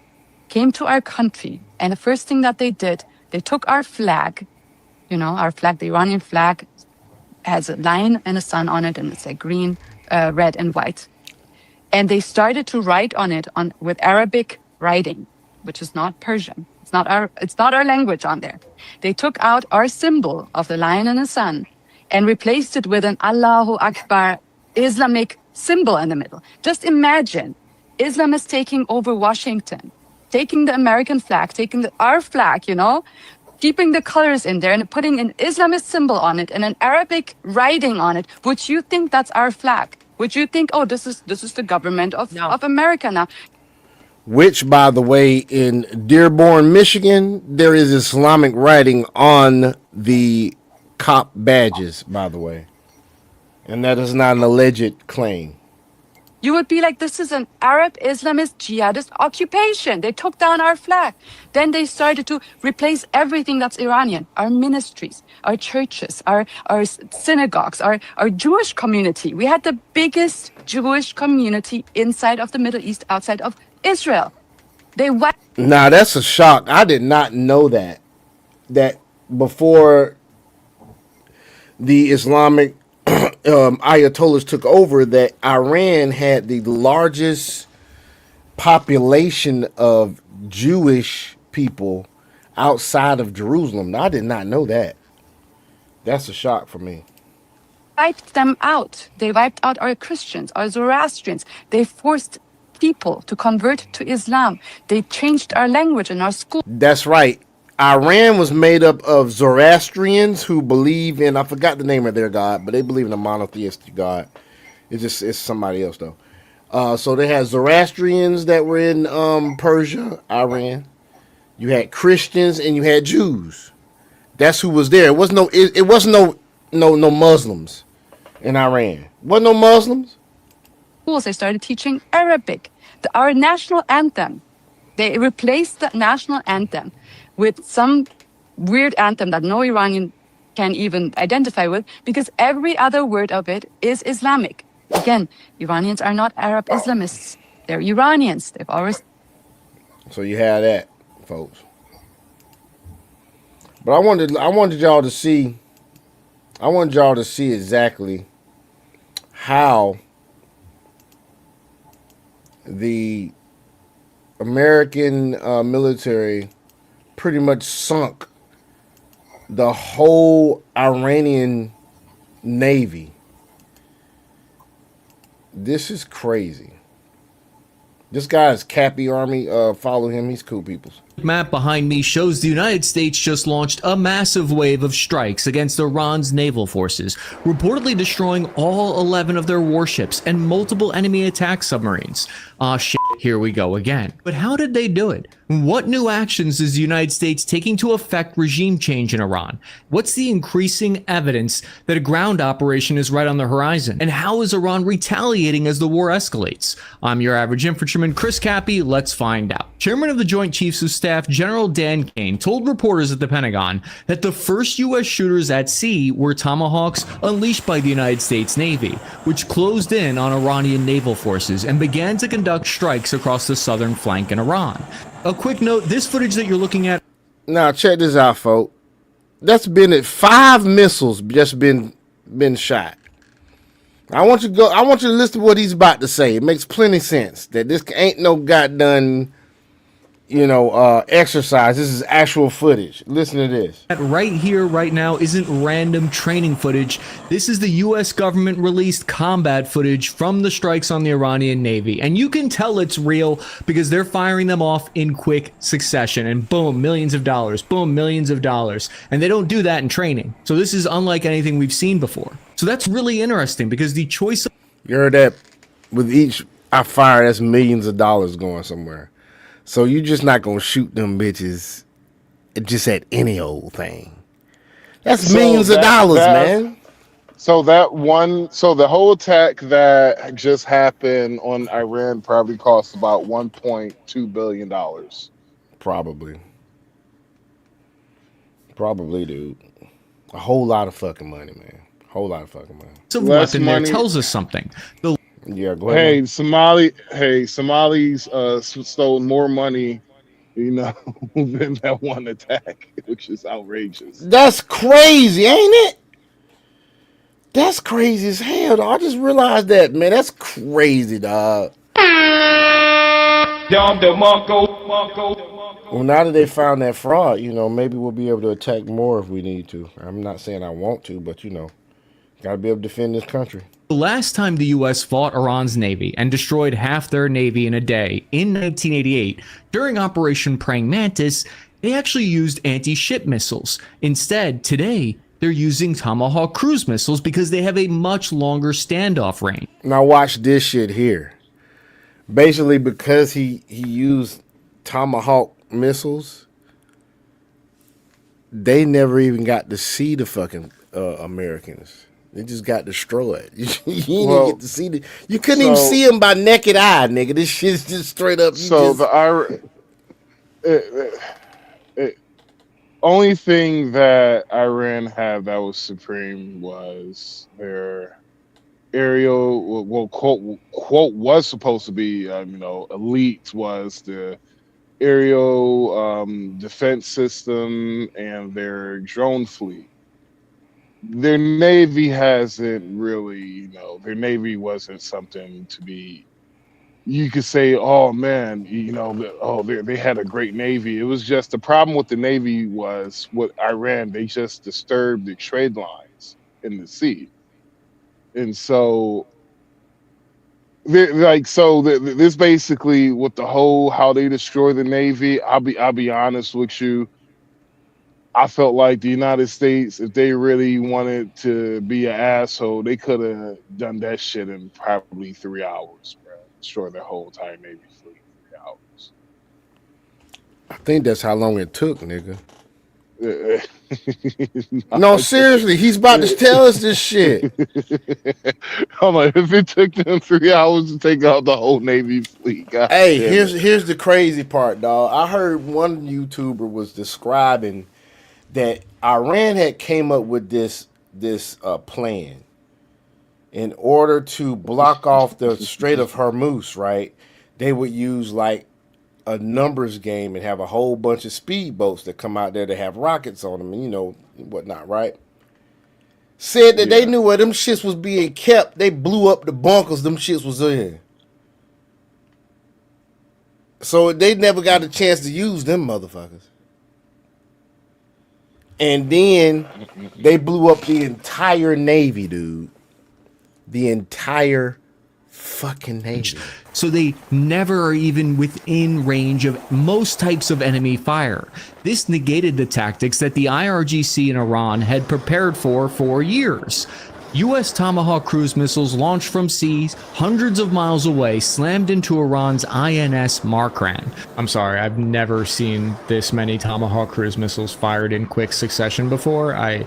came to our country, and the first thing that they did, they took our flag, our flag, the Iranian flag, has a lion and a sun on it, and it's like green, red, and white. And they started to write on it with Arabic writing, which is not Persian. It's not our language on there. They took out our symbol of the lion and the sun and replaced it with an Allahu Akbar Islamic symbol in the middle. Just imagine Islam is taking over Washington, taking the American flag, taking our flag, keeping the colors in there and putting an Islamist symbol on it and an Arabic writing on it. Would you think that's our flag? Would you think, oh, this is the government of America now? Which, by the way, in Dearborn, Michigan, there is Islamic writing on the cop badges, by the way. And that is not an alleged claim. You would be like, this is an Arab Islamist jihadist occupation. They took down our flag. Then they started to replace everything that's Iranian. Our ministries, our churches, our synagogues, our Jewish community. We had the biggest Jewish community inside of the Middle East, outside of Israel. Now, that's a shock. I did not know that before the Islamic Ayatollahs took over, that Iran had the largest population of Jewish people outside of Jerusalem. Now, I did not know that. That's a shock for me. Wiped them out. They wiped out our Christians, our Zoroastrians. They forced people to convert to Islam. They changed our language in our school. That's right. Iran was made up of Zoroastrians who believe in, I forgot the name of their god, but they believe in a monotheistic god. It's somebody else though. So they had Zoroastrians that were in Persia, Iran. You had Christians and you had Jews. That's who was there. It wasn't no Muslims in Iran. Wasn't no Muslims. Schools, they started teaching Arabic. Our national anthem. They replaced the national anthem with some weird anthem that no Iranian can even identify with, because every other word of it is Islamic. Again, Iranians are not Arab Islamists. They're Iranians. They've always... So you have that, folks. But I wanted y'all to see exactly how the American military pretty much sunk the whole Iranian Navy. This is crazy. This guy is Cappy Army. Follow him. He's cool peoples. Map behind me shows the United States just launched a massive wave of strikes against Iran's naval forces, reportedly destroying all 11 of their warships and multiple enemy attack submarines. Shit. Here we go again. But how did they do it? What new actions is the United States taking to affect regime change in Iran? What's the increasing evidence that a ground operation is right on the horizon? And how is Iran retaliating as the war escalates? I'm your average infantryman, Chris Cappy. Let's find out. Chairman of the Joint Chiefs of Staff, General Dan Kane, told reporters at the Pentagon that the first U.S. shooters at sea were Tomahawks unleashed by the United States Navy, which closed in on Iranian naval forces and began to conduct strikes across the southern flank in Iran. A quick note, this footage that you're looking at... Now, check this out, folks. That's been at 5 missiles just been shot. I want you to listen to what he's about to say. It makes plenty sense that this ain't no goddamn, exercise. This is actual footage. Listen to this. Right here, right now, isn't random training footage. This is the U.S. government released combat footage from the strikes on the Iranian Navy. And you can tell it's real because they're firing them off in quick succession. And boom, millions of dollars. Boom, millions of dollars. And they don't do that in training. So this is unlike anything we've seen before. So that's really interesting because the choice of... You heard that? With each I fire, that's millions of dollars going somewhere. So you just not going to shoot them bitches just at any old thing. That's millions of dollars, man. So the whole attack that just happened on Iran probably cost about $1.2 billion. Probably, dude. A whole lot of fucking money, man. Whole lot of fucking money. So weapon there tells us something. Yeah, go ahead. Somalis stole more money, than that one attack, which is outrageous. That's crazy, ain't it? That's crazy as hell, dog. I just realized that, man. That's crazy, dog. Well, now that they found that fraud, maybe we'll be able to attack more if we need to. I'm not saying I want to, but gotta be able to defend this country. The last time the U.S. fought Iran's Navy and destroyed half their Navy in a day, in 1988, during Operation Praying Mantis, they actually used anti-ship missiles. Instead, today, they're using Tomahawk cruise missiles because they have a much longer standoff range. Now watch this shit here. Basically, because he used Tomahawk missiles, they never even got to see the fucking Americans. They just got destroyed. You didn't even get to see you couldn't even see them by naked eye, nigga. This shit's just straight up. Only thing that Iran had that was supreme was their aerial. Well, quote was supposed to be, elite was the aerial defense system and their drone fleet. Their Navy hasn't really, their Navy wasn't something to be, you could say, oh man, they had a great Navy. It was just the problem with the Navy was with Iran, they just disturbed the trade lines in the sea. And so, this basically with the whole, how they destroy the Navy, I'll be honest with you. I felt like the United States, if they really wanted to be an asshole, they could have done that shit in probably 3 hours, bro. Destroy their whole entire Navy fleet in 3 hours. I think that's how long it took, nigga. No, seriously, he's about to tell us this shit. I'm like, if it took them 3 hours to take out the whole Navy fleet, God hey, damn here's the crazy part, dog. I heard one YouTuber was describing that Iran had came up with this plan in order to block off the Strait of Hormuz, right? They would use like a numbers game and have a whole bunch of speedboats that come out there to have rockets on them and whatnot, right? Said that they knew where them shits was being kept. They blew up the bunkers them shits was in. So they never got a chance to use them motherfuckers. And then they blew up the entire Navy, dude. The entire fucking Navy. So they never are even within range of most types of enemy fire. This negated the tactics that the IRGC in Iran had prepared for years. U.S. Tomahawk cruise missiles launched from seas hundreds of miles away slammed into Iran's INS Markran. I'm sorry, I've never seen this many Tomahawk cruise missiles fired in quick succession before. I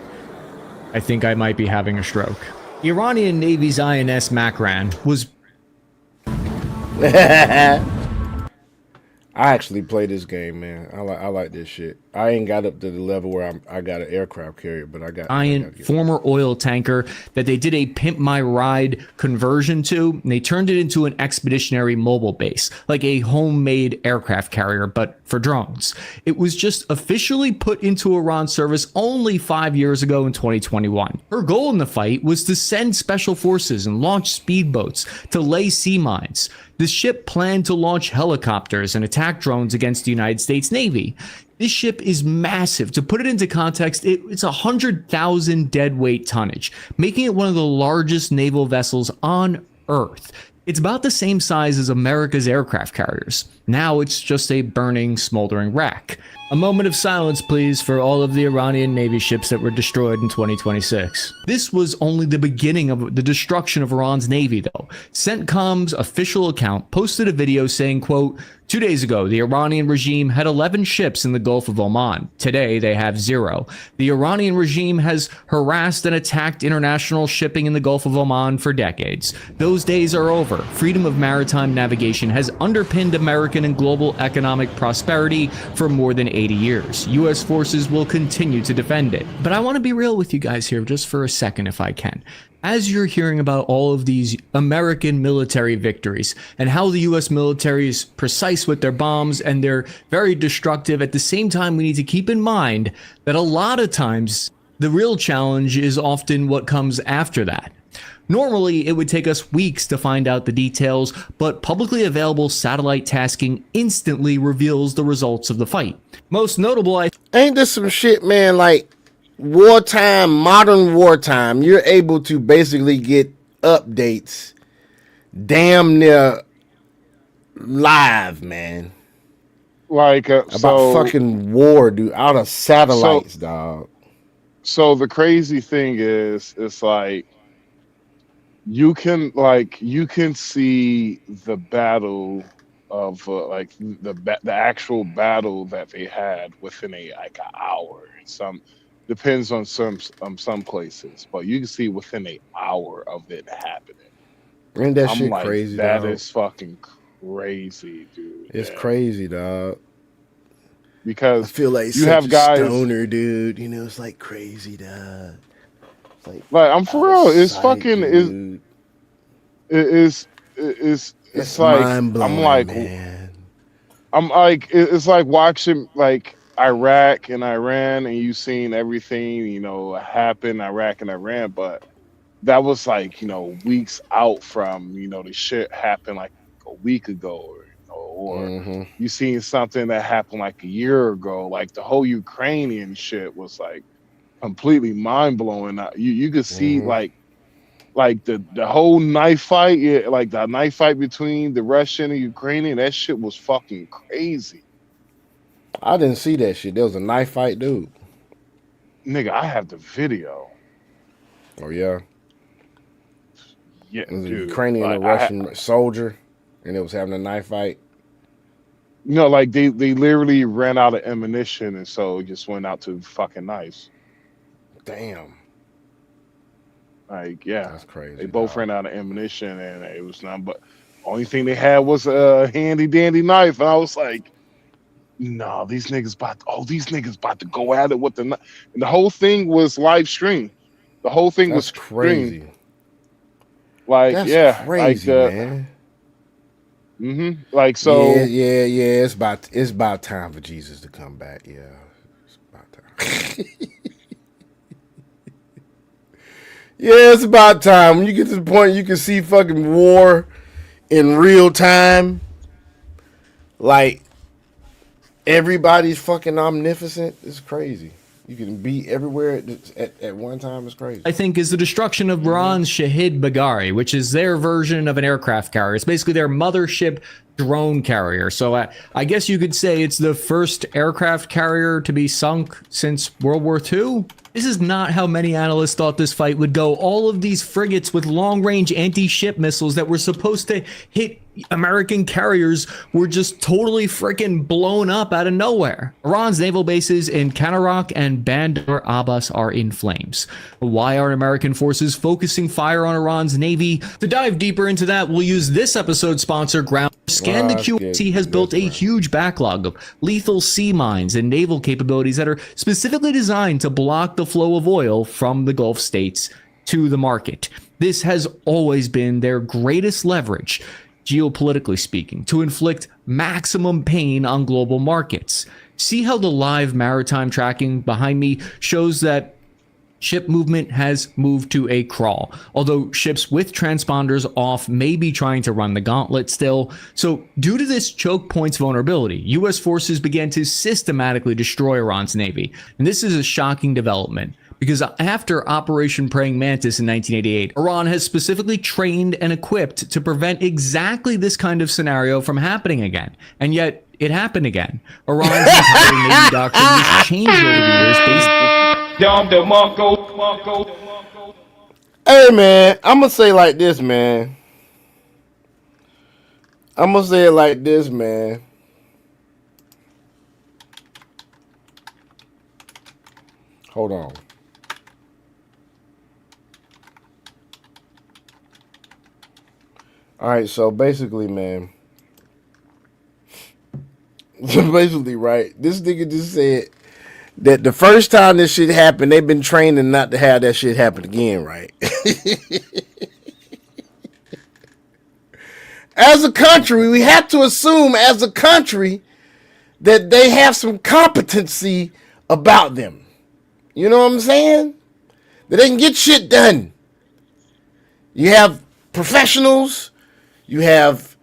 think I might be having a stroke. The Iranian Navy's INS Makran was... I actually play this game, man. I like this shit. I ain't got up to the level where I got an aircraft carrier, but I got former oil tanker that they did a Pimp My Ride conversion to, and they turned it into an expeditionary mobile base, like a homemade aircraft carrier, but for drones. It was just officially put into Iran service only 5 years ago in 2021. Her goal in the fight was to send special forces and launch speedboats to lay sea mines. The ship planned to launch helicopters and attack drones against the United States Navy. This ship is massive. To put it into context, it's 100,000 deadweight tonnage, making it one of the largest naval vessels on Earth. It's about the same size as America's aircraft carriers. Now it's just a burning, smoldering wreck. A moment of silence, please, for all of the Iranian Navy ships that were destroyed in 2026. This was only the beginning of the destruction of Iran's Navy, though. CENTCOM's official account posted a video saying, quote, 2 days ago, the Iranian regime had 11 ships in the Gulf of Oman. Today, they have 0. The Iranian regime has harassed and attacked international shipping in the Gulf of Oman for decades. Those days are over. Freedom of maritime navigation has underpinned American and global economic prosperity for more than 80 years. U.S. forces will continue to defend it. But I want to be real with you guys here just for a second, if I can. As you're hearing about all of these American military victories and how the U.S. military is precise with their bombs and they're very destructive, at the same time, we need to keep in mind that a lot of times the real challenge is often what comes after that. Normally, it would take us weeks to find out the details, but publicly available satellite tasking instantly reveals the results of the fight. Most notable, ain't this some shit, man? Like, wartime, modern wartime, you're able to basically get updates damn near live, man. Like about fucking war, dude, out of satellites, dog. So the crazy thing is, it's like you can see the battle of like the actual battle that they had within an hour. Some depends on some places, but you can see within an hour of it happening. Ain't that shit crazy? That dog? is fucking crazy, dude. It's crazy, dog. Because I feel like you have guys, stoner, dude. You know, it's like crazy, dog. Like I'm for real. It's fucking dude. It's like mind-blowing, man. I'm like it's like watching like Iraq and Iran, and you seen everything happen Iraq and Iran, but that was like weeks out from the shit happened like a week ago, or you seen something that happened like a year ago. Like the whole Ukrainian shit was like completely mind blowing. You could see like the whole knife fight, like the knife fight between the Russian and Ukrainian. That shit was fucking crazy. I didn't see that shit. There was a knife fight, dude. Nigga, I have the video. Oh yeah. Yeah, it was a dude, Ukrainian and Russian soldier, and it was having a knife fight. Like they literally ran out of ammunition, and so just went out to fucking knives. Damn. Like, yeah, that's crazy. They both ran out of ammunition, and it was nothing but only thing they had was a handy dandy knife. And I was like, no, these niggas about to go at it with the knife. And the whole thing was live stream. The whole thing was crazy. Streamed. Like, that's crazy, man. Like, so yeah. It's about time for Jesus to come back. Yeah, it's about time. Yeah, it's about time. When you get to the point you can see fucking war in real time, like everybody's fucking omnipotent. It's crazy. You can be everywhere at one time. It's crazy. I think is the destruction of Iran's Shahid Bagheri, which is their version of an aircraft carrier. It's basically their mothership drone carrier. So I guess you could say it's the first aircraft carrier to be sunk since World War II. This is not how many analysts thought this fight would go. All of these frigates with long-range anti-ship missiles that were supposed to hit American carriers were just totally freaking blown up out of nowhere. Iran's naval bases in Kanarak and Bandar Abbas are in flames. Why are American forces focusing fire on Iran's navy? To dive deeper into that, we'll use this episode's sponsor, Ground. Scan the QC has built a huge backlog of lethal sea mines and naval capabilities that are specifically designed to block the flow of oil from the Gulf states to the market. This has always been their greatest leverage, geopolitically speaking, to inflict maximum pain on global markets. See how the live maritime tracking behind me shows that ship movement has moved to a crawl, although ships with transponders off may be trying to run the gauntlet still. So due to this choke points vulnerability, U.S. forces began to systematically destroy Iran's navy. And this is a shocking development, because after Operation Praying Mantis in 1988, Iran has specifically trained and equipped to prevent exactly this kind of scenario from happening again. And yet, it happened again. Iran's entire Navy doctrine was changed over the years based Hey, man, I'm going to say like this, man. I'm going to say it like this, man. Hold on. All right, so basically, man. Basically, right, this nigga just said that the first time this shit happened, they've been training not to have that shit happen again, right? As a country, we have to assume as a country that they have some competency about them. You know what I'm saying? That they can get shit done. You have professionals, you have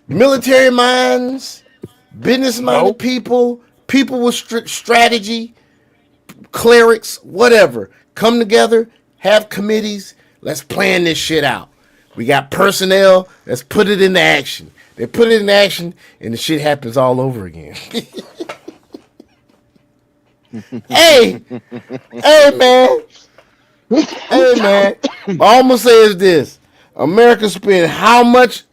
military minds, business-minded people, people with strategy, clerics, whatever. Come together, have committees, let's plan this shit out. We got personnel, let's put it into action. They put it in action, and the shit happens all over again. Hey, man. Hey, man. All I'm going to say is this. America spent how much?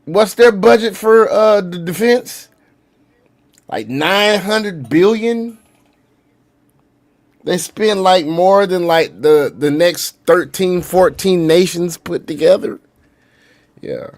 What's their budget for the defense? Like $900 billion. They spend like more than like the next 13, 14 nations put together. Yeah.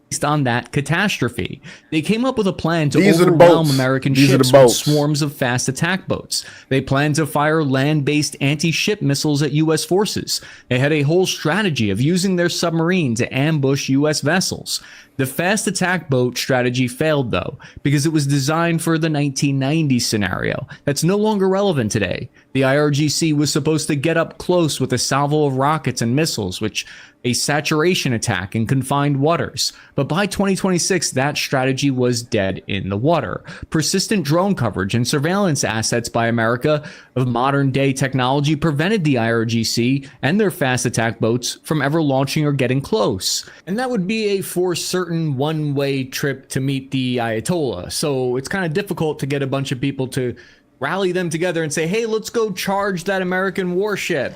Based on that catastrophe, they came up with a plan to These overwhelm American ships with swarms of fast attack boats. They planned to fire land-based anti-ship missiles at U.S. forces. They had a whole strategy of using their submarine to ambush U.S. vessels. The fast attack boat strategy failed, though, because it was designed for the 1990s scenario. That's no longer relevant today. The IRGC was supposed to get up close with a salvo of rockets and missiles, which a saturation attack in confined waters. But by 2026, that strategy was dead in the water. Persistent drone coverage and surveillance assets by America of modern-day technology prevented the IRGC and their fast attack boats from ever launching or getting close. And that would be a for certain one-way trip to meet the Ayatollah. So it's kind of difficult to get a bunch of people to rally them together and say, hey, let's go charge that American warship.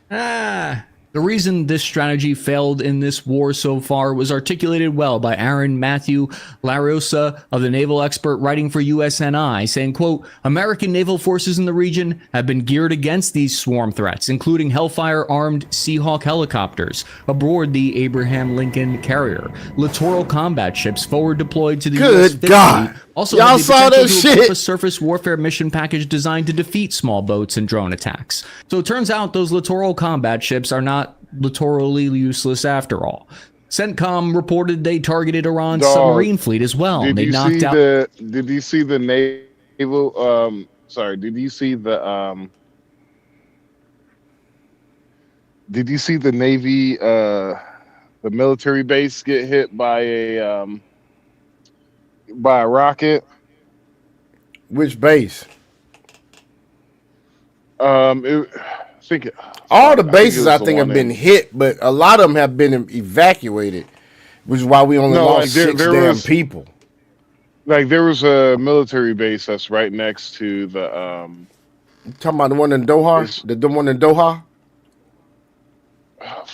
The reason this strategy failed in this war so far was articulated well by Aaron Matthew Lariosa of the Naval Expert writing for USNI, saying, quote, American naval forces in the region have been geared against these swarm threats, including Hellfire-armed Seahawk helicopters aboard the Abraham Lincoln carrier, littoral combat ships forward deployed to the U.S. Good God. Also, y'all saw that shit. A surface warfare mission package designed to defeat small boats and drone attacks. So it turns out those littoral combat ships are not littorally useless after all. CENTCOM reported they targeted Iran's submarine fleet as well. Did They you knocked see out. Did you see the naval? Did you see the? Did you see the Navy? The military base get hit by a rocket. Which base? All the bases I think have been hit, but a lot of them have been evacuated. Which is why we only No, like lost six damn people. Like there was a military base that's right next to the You talking about the one in Doha? The one in Doha?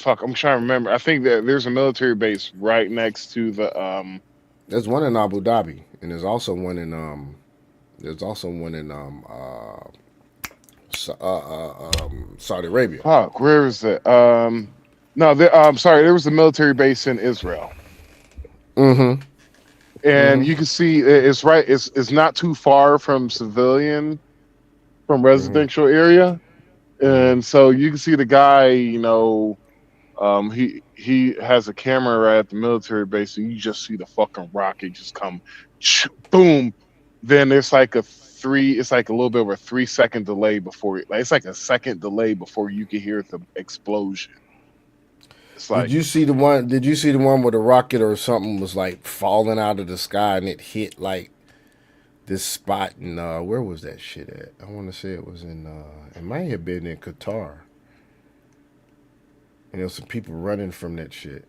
fuck, I'm trying to remember. I think that there's a military base right next to the There's one in Abu Dhabi, and there's also one in Saudi Arabia. fuck, where is it? No, I'm sorry, there was a military base in Israel. Mm-hmm. And you can see it's right, it's not too far from residential area. And so you can see the guy, you know, he has a camera right at the military base, and you just see the fucking rocket just come, boom. Then it's like it's like a little bit of a 3-second delay before it's like a second delay before you can hear the explosion. It's like, Did you see the one where the rocket or something was like falling out of the sky and it hit like this spot in where was that shit at? I want to say it was in it might have been in Qatar. And there was some people running from that shit.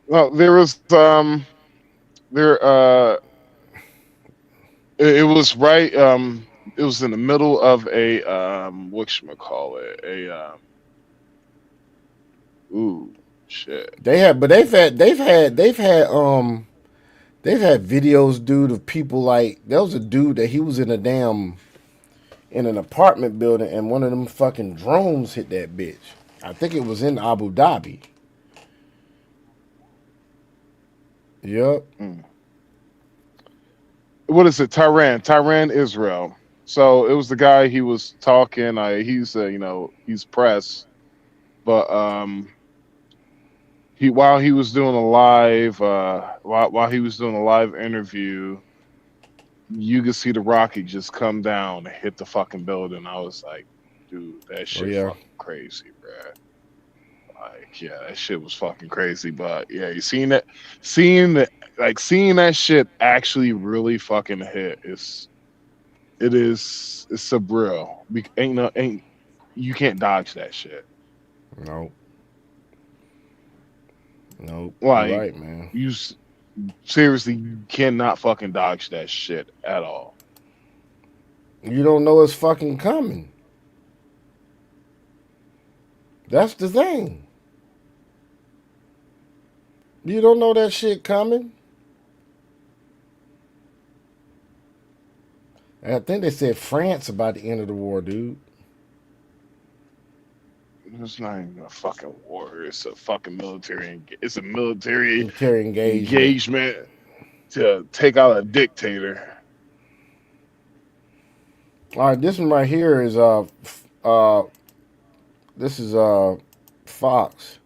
well, there was it was right it was in the middle of a whatchamacallit, ooh shit. They've had videos, dude, of people like there was a dude that he was in an apartment building and one of them fucking drones hit that bitch. I think it was in Abu Dhabi. Yep. What is it? Tehran, Israel. So it was the guy. He was talking. He's you know, he's press, but while he was doing a live interview, you could see the rocket just come down and hit the fucking building. I was like, dude, that shit fucking crazy, bruh. Like, yeah, that shit was fucking crazy. But yeah, you seeing that shit actually really fucking hit. It's surreal. You can't dodge that shit. Nope. Like, you're right, man. You seriously cannot fucking dodge that shit at all. You don't know it's fucking coming. That's the thing. You don't know that shit coming. And I think they said France about the end of the war, dude. It's not even a fucking war. It's a fucking military. It's a military engagement to take out a dictator. All right, this one right here is this is Fox.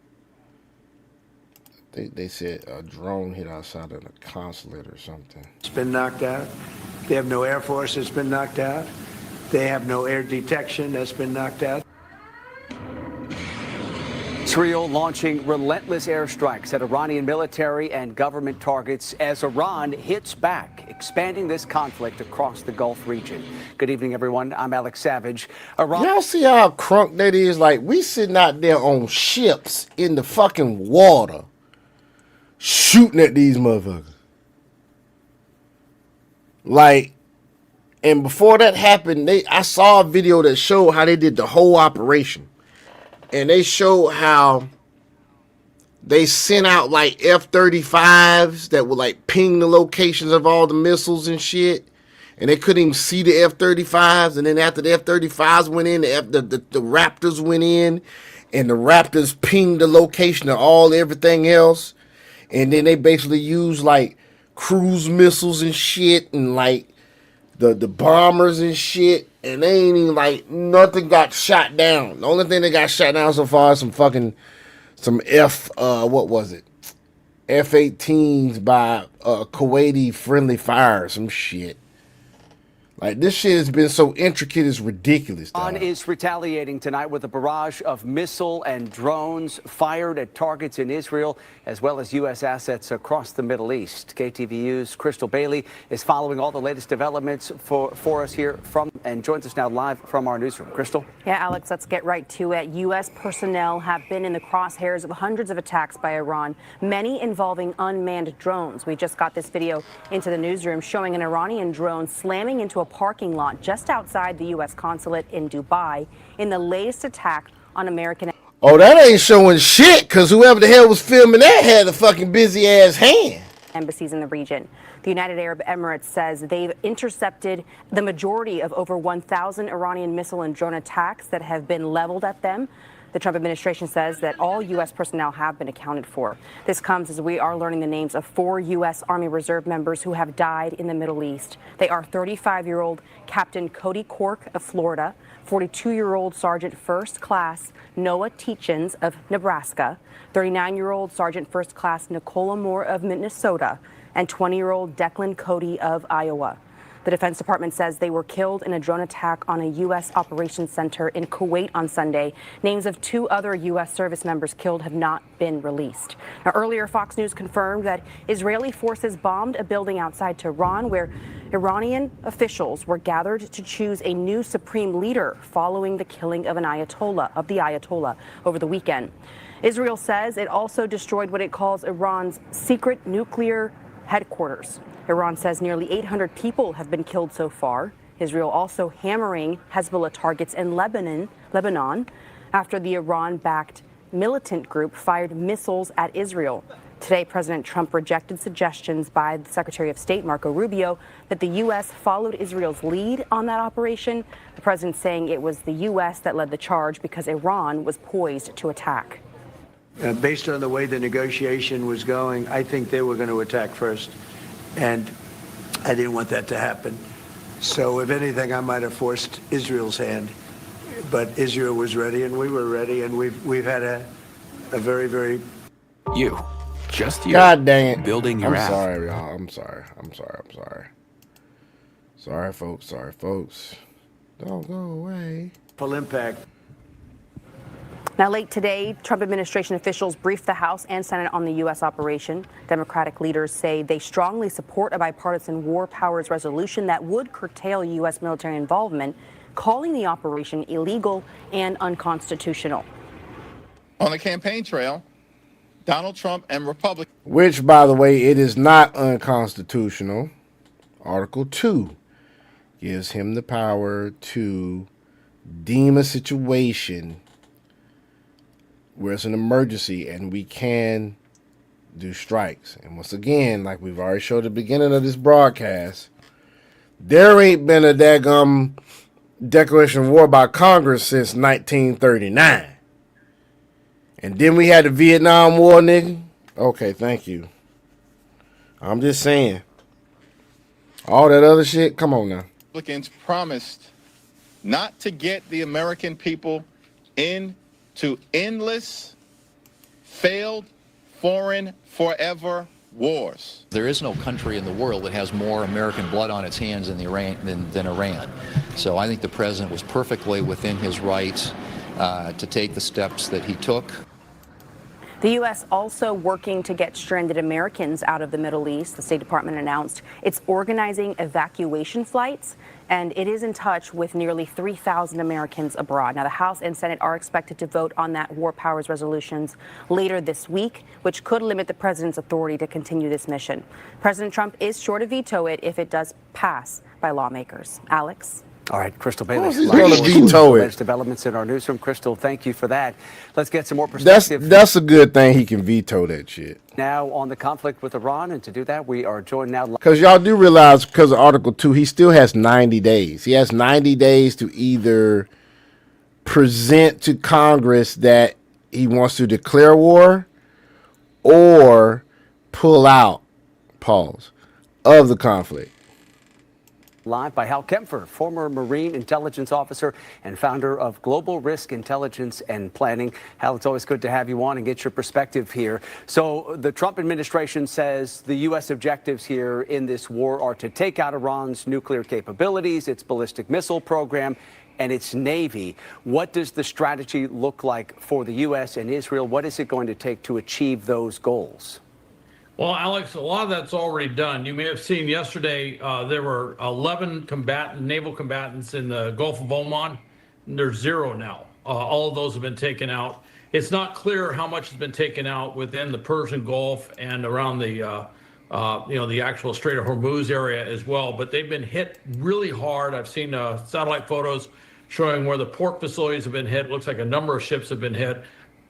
They said a drone hit outside of the consulate or something. It's been knocked out. They have no air force that's been knocked out. They have no air detection that's been knocked out. Israel launching relentless airstrikes at Iranian military and government targets as Iran hits back, expanding this conflict across the Gulf region. Good evening, everyone. I'm Alex Savage. Y'all see how crunk that is? Like, we sitting out there on ships in the fucking water shooting at these motherfuckers. Like, and before that happened, I saw a video that showed how they did the whole operation. And they showed how they sent out like F-35s that would like ping the locations of all the missiles and shit. And they couldn't even see the F-35s. And then after the F-35s went in, the Raptors went in. And the Raptors pinged the location of everything else. And then they basically used like cruise missiles and shit. And like the bombers and shit. And they ain't even like nothing got shot down. The only thing that got shot down so far is some F-18s by Kuwaiti friendly fire, some shit. Like, this shit has been so intricate, it's ridiculous. Iran dog. is retaliating tonight with a barrage of missile and drones fired at targets in Israel, as well as U.S. assets across the Middle East. KTVU's Crystal Bailey is following all the latest developments for us here and joins us now live from our newsroom. Crystal? Yeah, Alex, let's get right to it. U.S. personnel have been in the crosshairs of hundreds of attacks by Iran, many involving unmanned drones. We just got this video into the newsroom showing an Iranian drone slamming into a parking lot just outside the U.S. consulate in Dubai in the latest attack on American. Oh, that ain't showing shit, because whoever the hell was filming that had a fucking busy ass hand. Embassies in the region. The United Arab Emirates says they've intercepted the majority of over 1,000 Iranian missile and drone attacks that have been leveled at them. The Trump administration says that all U.S. personnel have been accounted for. This comes as we are learning the names of 4 U.S. Army Reserve members who have died in the Middle East. They are 35-year-old Captain Cody Cork of Florida, 42-year-old Sergeant First Class Noah Teachins of Nebraska, 39-year-old Sergeant First Class Nicola Moore of Minnesota, and 20-year-old Declan Cody of Iowa. The Defense Department says they were killed in a drone attack on a U.S. operations center in Kuwait on Sunday. Names of 2 other U.S. service members killed have not been released. Now, earlier, Fox News confirmed that Israeli forces bombed a building outside Tehran where Iranian officials were gathered to choose a new supreme leader following the killing of the Ayatollah over the weekend. Israel says it also destroyed what it calls Iran's secret nuclear headquarters. Iran says nearly 800 people have been killed so far. Israel also hammering Hezbollah targets in Lebanon after the Iran-backed militant group fired missiles at Israel. Today, President Trump rejected suggestions by the Secretary of State, Marco Rubio, that the U.S. followed Israel's lead on that operation. The president saying it was the U.S. that led the charge because Iran was poised to attack. Based on the way the negotiation was going, I think they were going to attack first. And I didn't want that to happen. So if anything, I might have forced Israel's hand. But Israel was ready and we were ready, and we've had a very, very... Just you. God dang it. Building your I'm app. sorry, y'all. I'm sorry. Sorry, folks. Don't go away. full impact. Now, late today, Trump administration officials briefed the House and Senate on the U.S. operation. Democratic leaders say they strongly support a bipartisan war powers resolution that would curtail U.S. military involvement, calling the operation illegal and unconstitutional. On the campaign trail, Donald Trump and Republicans. Which, by the way, it is not unconstitutional. Article 2 gives him the power to deem a situation where it's an emergency and we can do strikes. And once again, like we've already showed at the beginning of this broadcast, there ain't been a daggum declaration of war by Congress since 1939. And then we had the Vietnam War, nigga. Okay, thank you. I'm just saying. All that other shit, come on now. Republicans promised not to get the American people into endless, failed, foreign, forever wars. There is no country in the world that has more American blood on its hands than Iran. So I think the president was perfectly within his rights to take the steps that he took. The U.S. also working to get stranded Americans out of the Middle East. The State Department announced it's organizing evacuation flights, and it is in touch with nearly 3,000 Americans abroad. Now, the House and Senate are expected to vote on that war powers resolutions later this week, which could limit the president's authority to continue this mission. President Trump is sure to veto it if it does pass by lawmakers. Alex? All right, Crystal Bailey. He's going to veto it. Developments in our newsroom. Crystal, thank you for that. Let's get some more perspective. That's a good thing he can veto that shit. Now on the conflict with Iran, and to do that, we are joined now. Because y'all do realize, because of Article 2, he still has 90 days. He has 90 days to either present to Congress that he wants to declare war or pull out, of the conflict. Live by Hal Kempfer, former Marine intelligence officer and founder of Global Risk Intelligence and Planning. Hal, it's always good to have you on and get your perspective here. So the Trump administration says the U.S. objectives here in this war are to take out Iran's nuclear capabilities, its ballistic missile program, and its Navy. What does the strategy look like for the U.S. and Israel? What is it going to take to achieve those goals? Well, Alex, a lot of that's already done. You may have seen yesterday there were 11 naval combatants in the Gulf of Oman. There's 0 now. All of those have been taken out. It's not clear how much has been taken out within the Persian Gulf and around the the actual Strait of Hormuz area as well. But they've been hit really hard. I've seen satellite photos showing where the port facilities have been hit. Looks like a number of ships have been hit.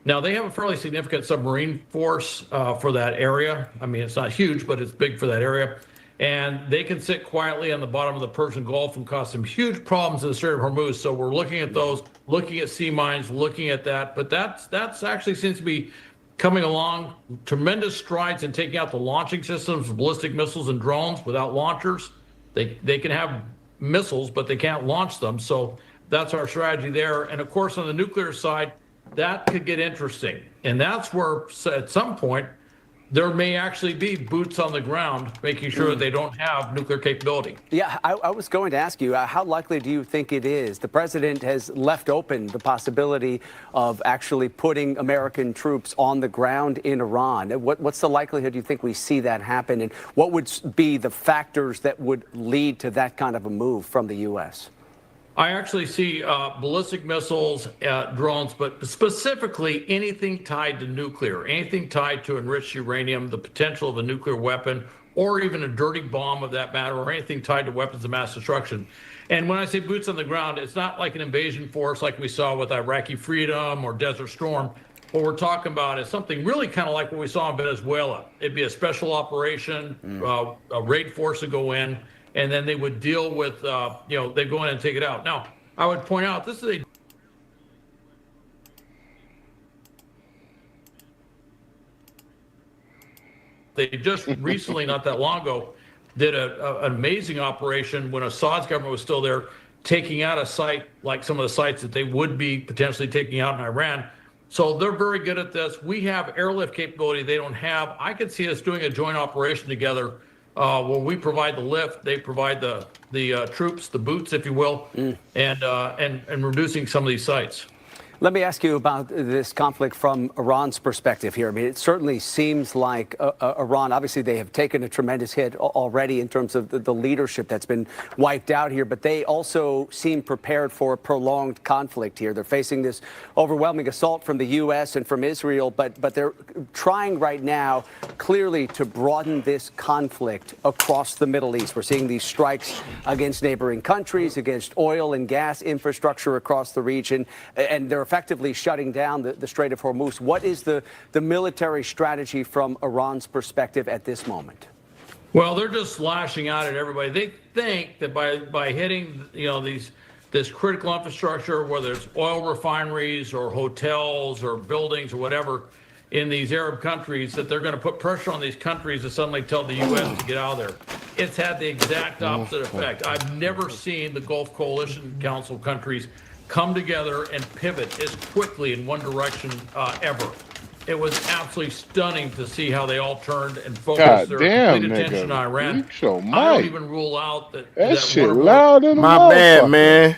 Now, they have a fairly significant submarine force for that area. I mean, it's not huge, but it's big for that area. And they can sit quietly on the bottom of the Persian Gulf and cause some huge problems in the Strait of Hormuz. So we're looking at those, looking at sea mines, looking at that. But that's actually seems to be coming along. Tremendous strides in taking out the launching systems, ballistic missiles and drones without launchers. They can have missiles, but they can't launch them. So that's our strategy there. And of course, on the nuclear side, that could get interesting. And that's where, at some point, there may actually be boots on the ground, making sure that they don't have nuclear capability. Yeah, I was going to ask you, how likely do you think it is? The president has left open the possibility of actually putting American troops on the ground in Iran. What's the likelihood you think we see that happen? And what would be the factors that would lead to that kind of a move from the U.S.? I actually see ballistic missiles, drones, but specifically anything tied to nuclear, anything tied to enriched uranium, the potential of a nuclear weapon, or even a dirty bomb of that matter, or anything tied to weapons of mass destruction. And when I say boots on the ground, it's not like an invasion force like we saw with Iraqi Freedom or Desert Storm. What we're talking about is something really kind of like what we saw in Venezuela. It'd be a special operation, a raid force to go in, and then they would deal with, they go in and take it out. Now, I would point out, this is they just recently, not that long ago, did an amazing operation when Assad's government was still there, taking out a site like some of the sites that they would be potentially taking out in Iran. So they're very good at this. We have airlift capability they don't have. I could see us doing a joint operation together where we provide the lift, they provide the troops, the boots, if you will, and reducing some of these sites. Let me ask you about this conflict from Iran's perspective here. I mean, it certainly seems like Iran, obviously they have taken a tremendous hit already in terms of the leadership that's been wiped out here, but they also seem prepared for a prolonged conflict here. They're facing this overwhelming assault from the U.S. and from Israel, but they're trying right now clearly to broaden this conflict across the Middle East. We're seeing these strikes against neighboring countries, against oil and gas infrastructure across the region, and they're effectively shutting down the Strait of Hormuz. What is the military strategy from Iran's perspective at this moment? Well, they're just lashing out at everybody. They think that by hitting, this critical infrastructure, whether it's oil refineries or hotels or buildings or whatever in these Arab countries, that they're going to put pressure on these countries to suddenly tell the U.S. to get out of there. It's had the exact opposite effect. I've never seen the Gulf Coalition Council countries come together and pivot as quickly in one direction ever. It was absolutely stunning to see how they all turned and focused their complete attention on Iran. I don't even rule out that shit loud in the my bad, man.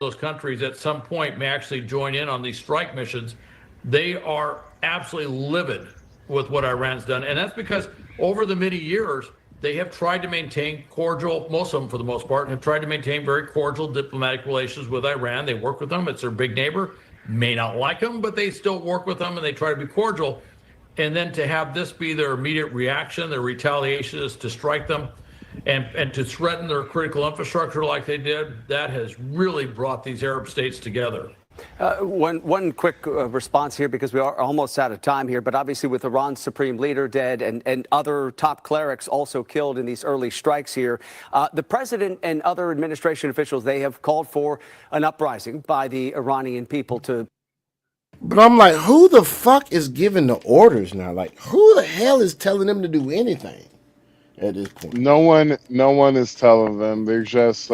Those countries at some point may actually join in on these strike missions. They are absolutely livid with what Iran's done, and that's because over the many years they have tried to maintain cordial, most of them for the most part, have tried to maintain very cordial diplomatic relations with Iran. They work with them. It's their big neighbor. May not like them, but they still work with them and they try to be cordial. And then to have this be their immediate reaction, their retaliation is to strike them and to threaten their critical infrastructure like they did, that has really brought these Arab states together. One quick response here, because we are almost out of time here, but obviously with Iran's supreme leader dead and other top clerics also killed in these early strikes here, the president and other administration officials, they have called for an uprising by the Iranian people to... But I'm like, who the fuck is giving the orders now? Like, who the hell is telling them to do anything? at this point. No one is telling them. They're just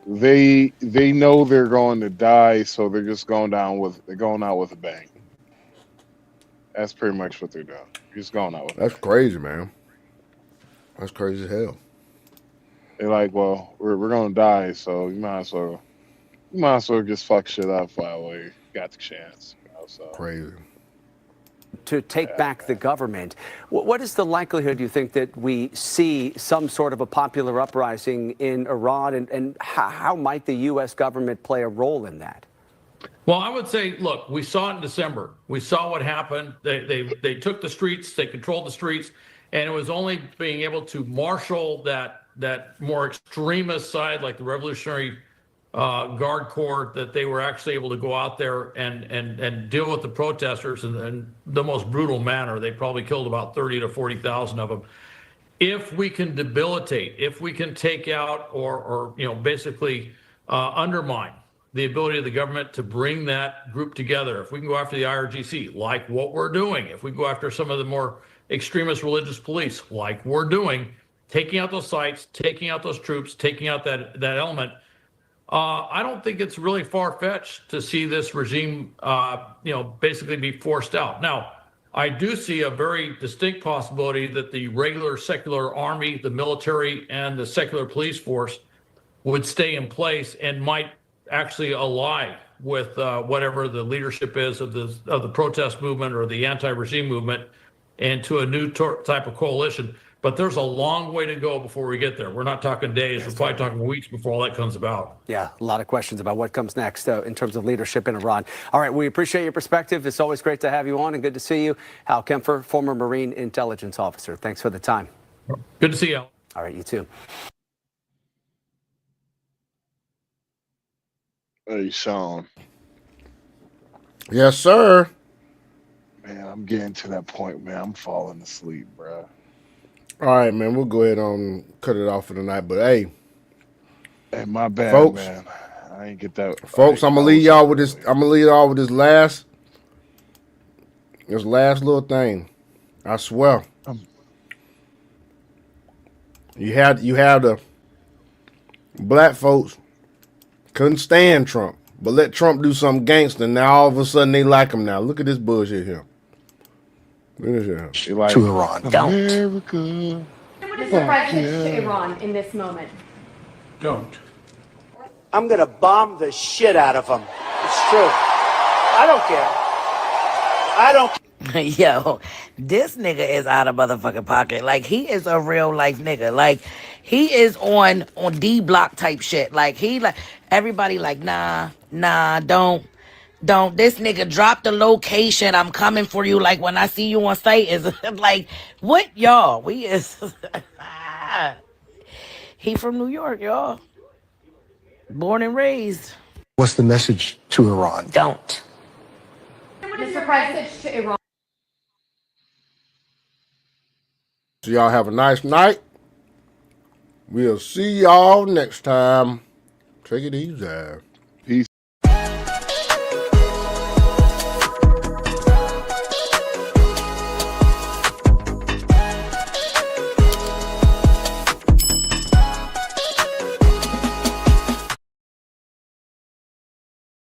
they know they're going to die, so they're just going out with a bang. That's pretty much what they're doing. Just going out with. That's crazy, man. That's crazy as hell. They're like, well, we're gonna die, so you might as well just fuck shit up while we got the chance. So crazy. To take back the government. What is the likelihood, you think, that we see some sort of a popular uprising in Iran, and how might the U.S. government play a role in that? Well, I would say, look, we saw it in December. We saw what happened. They took the streets, they controlled the streets, and it was only being able to marshal that more extremist side, like the Revolutionary Guard Corps, that they were actually able to go out there and deal with the protesters in the most brutal manner. They probably killed about 30 to 40,000 of them. If we can debilitate, if we can take out or basically undermine the ability of the government to bring that group together, if we can go after the IRGC, like what we're doing, if we go after some of the more extremist religious police, like we're doing, taking out those sites, taking out those troops, taking out that element, I don't think it's really far-fetched to see this regime, basically be forced out. Now, I do see a very distinct possibility that the regular secular army, the military, and the secular police force would stay in place and might actually ally with whatever the leadership is of the protest movement or the anti-regime movement into a new type of coalition. But there's a long way to go before we get there. We're not talking days. We're probably talking weeks before all that comes about. Yeah, a lot of questions about what comes next in terms of leadership in Iran. All right, we appreciate your perspective. It's always great to have you on and good to see you. Hal Kempfer, former Marine intelligence officer. Thanks for the time. Good to see you, Al. All right, you too. Hey, Sean. Yes, sir. Man, I'm getting to that point, man. I'm falling asleep, bro. All right, man. We'll go ahead and cut it off for the night. But hey, my bad, folks, man. I ain't get that. Folks, I'm gonna leave y'all with this. I'm gonna leave y'all with this last little thing. I swear. You had the black folks couldn't stand Trump, but let Trump do something gangster. Now all of a sudden they like him now. Look at this bullshit here. Look at this here. Like, to Iran. Don't. Mr. President, to Iran in this moment. Don't. I'm gonna bomb the shit out of them. It's true. I don't care. I don't. Yo, this nigga is out of motherfucking pocket. Like, he is a real life nigga. Like, he is on D block type shit. Like, everybody like, nah, don't. This nigga drop the location. I'm coming for you. Like, when I see you on site, is like, what, y'all? He from New York, y'all. Born and raised. What's the message to Iran? Don't. Mr. President, to Iran. So y'all have a nice night. We'll see y'all next time. Take it easy.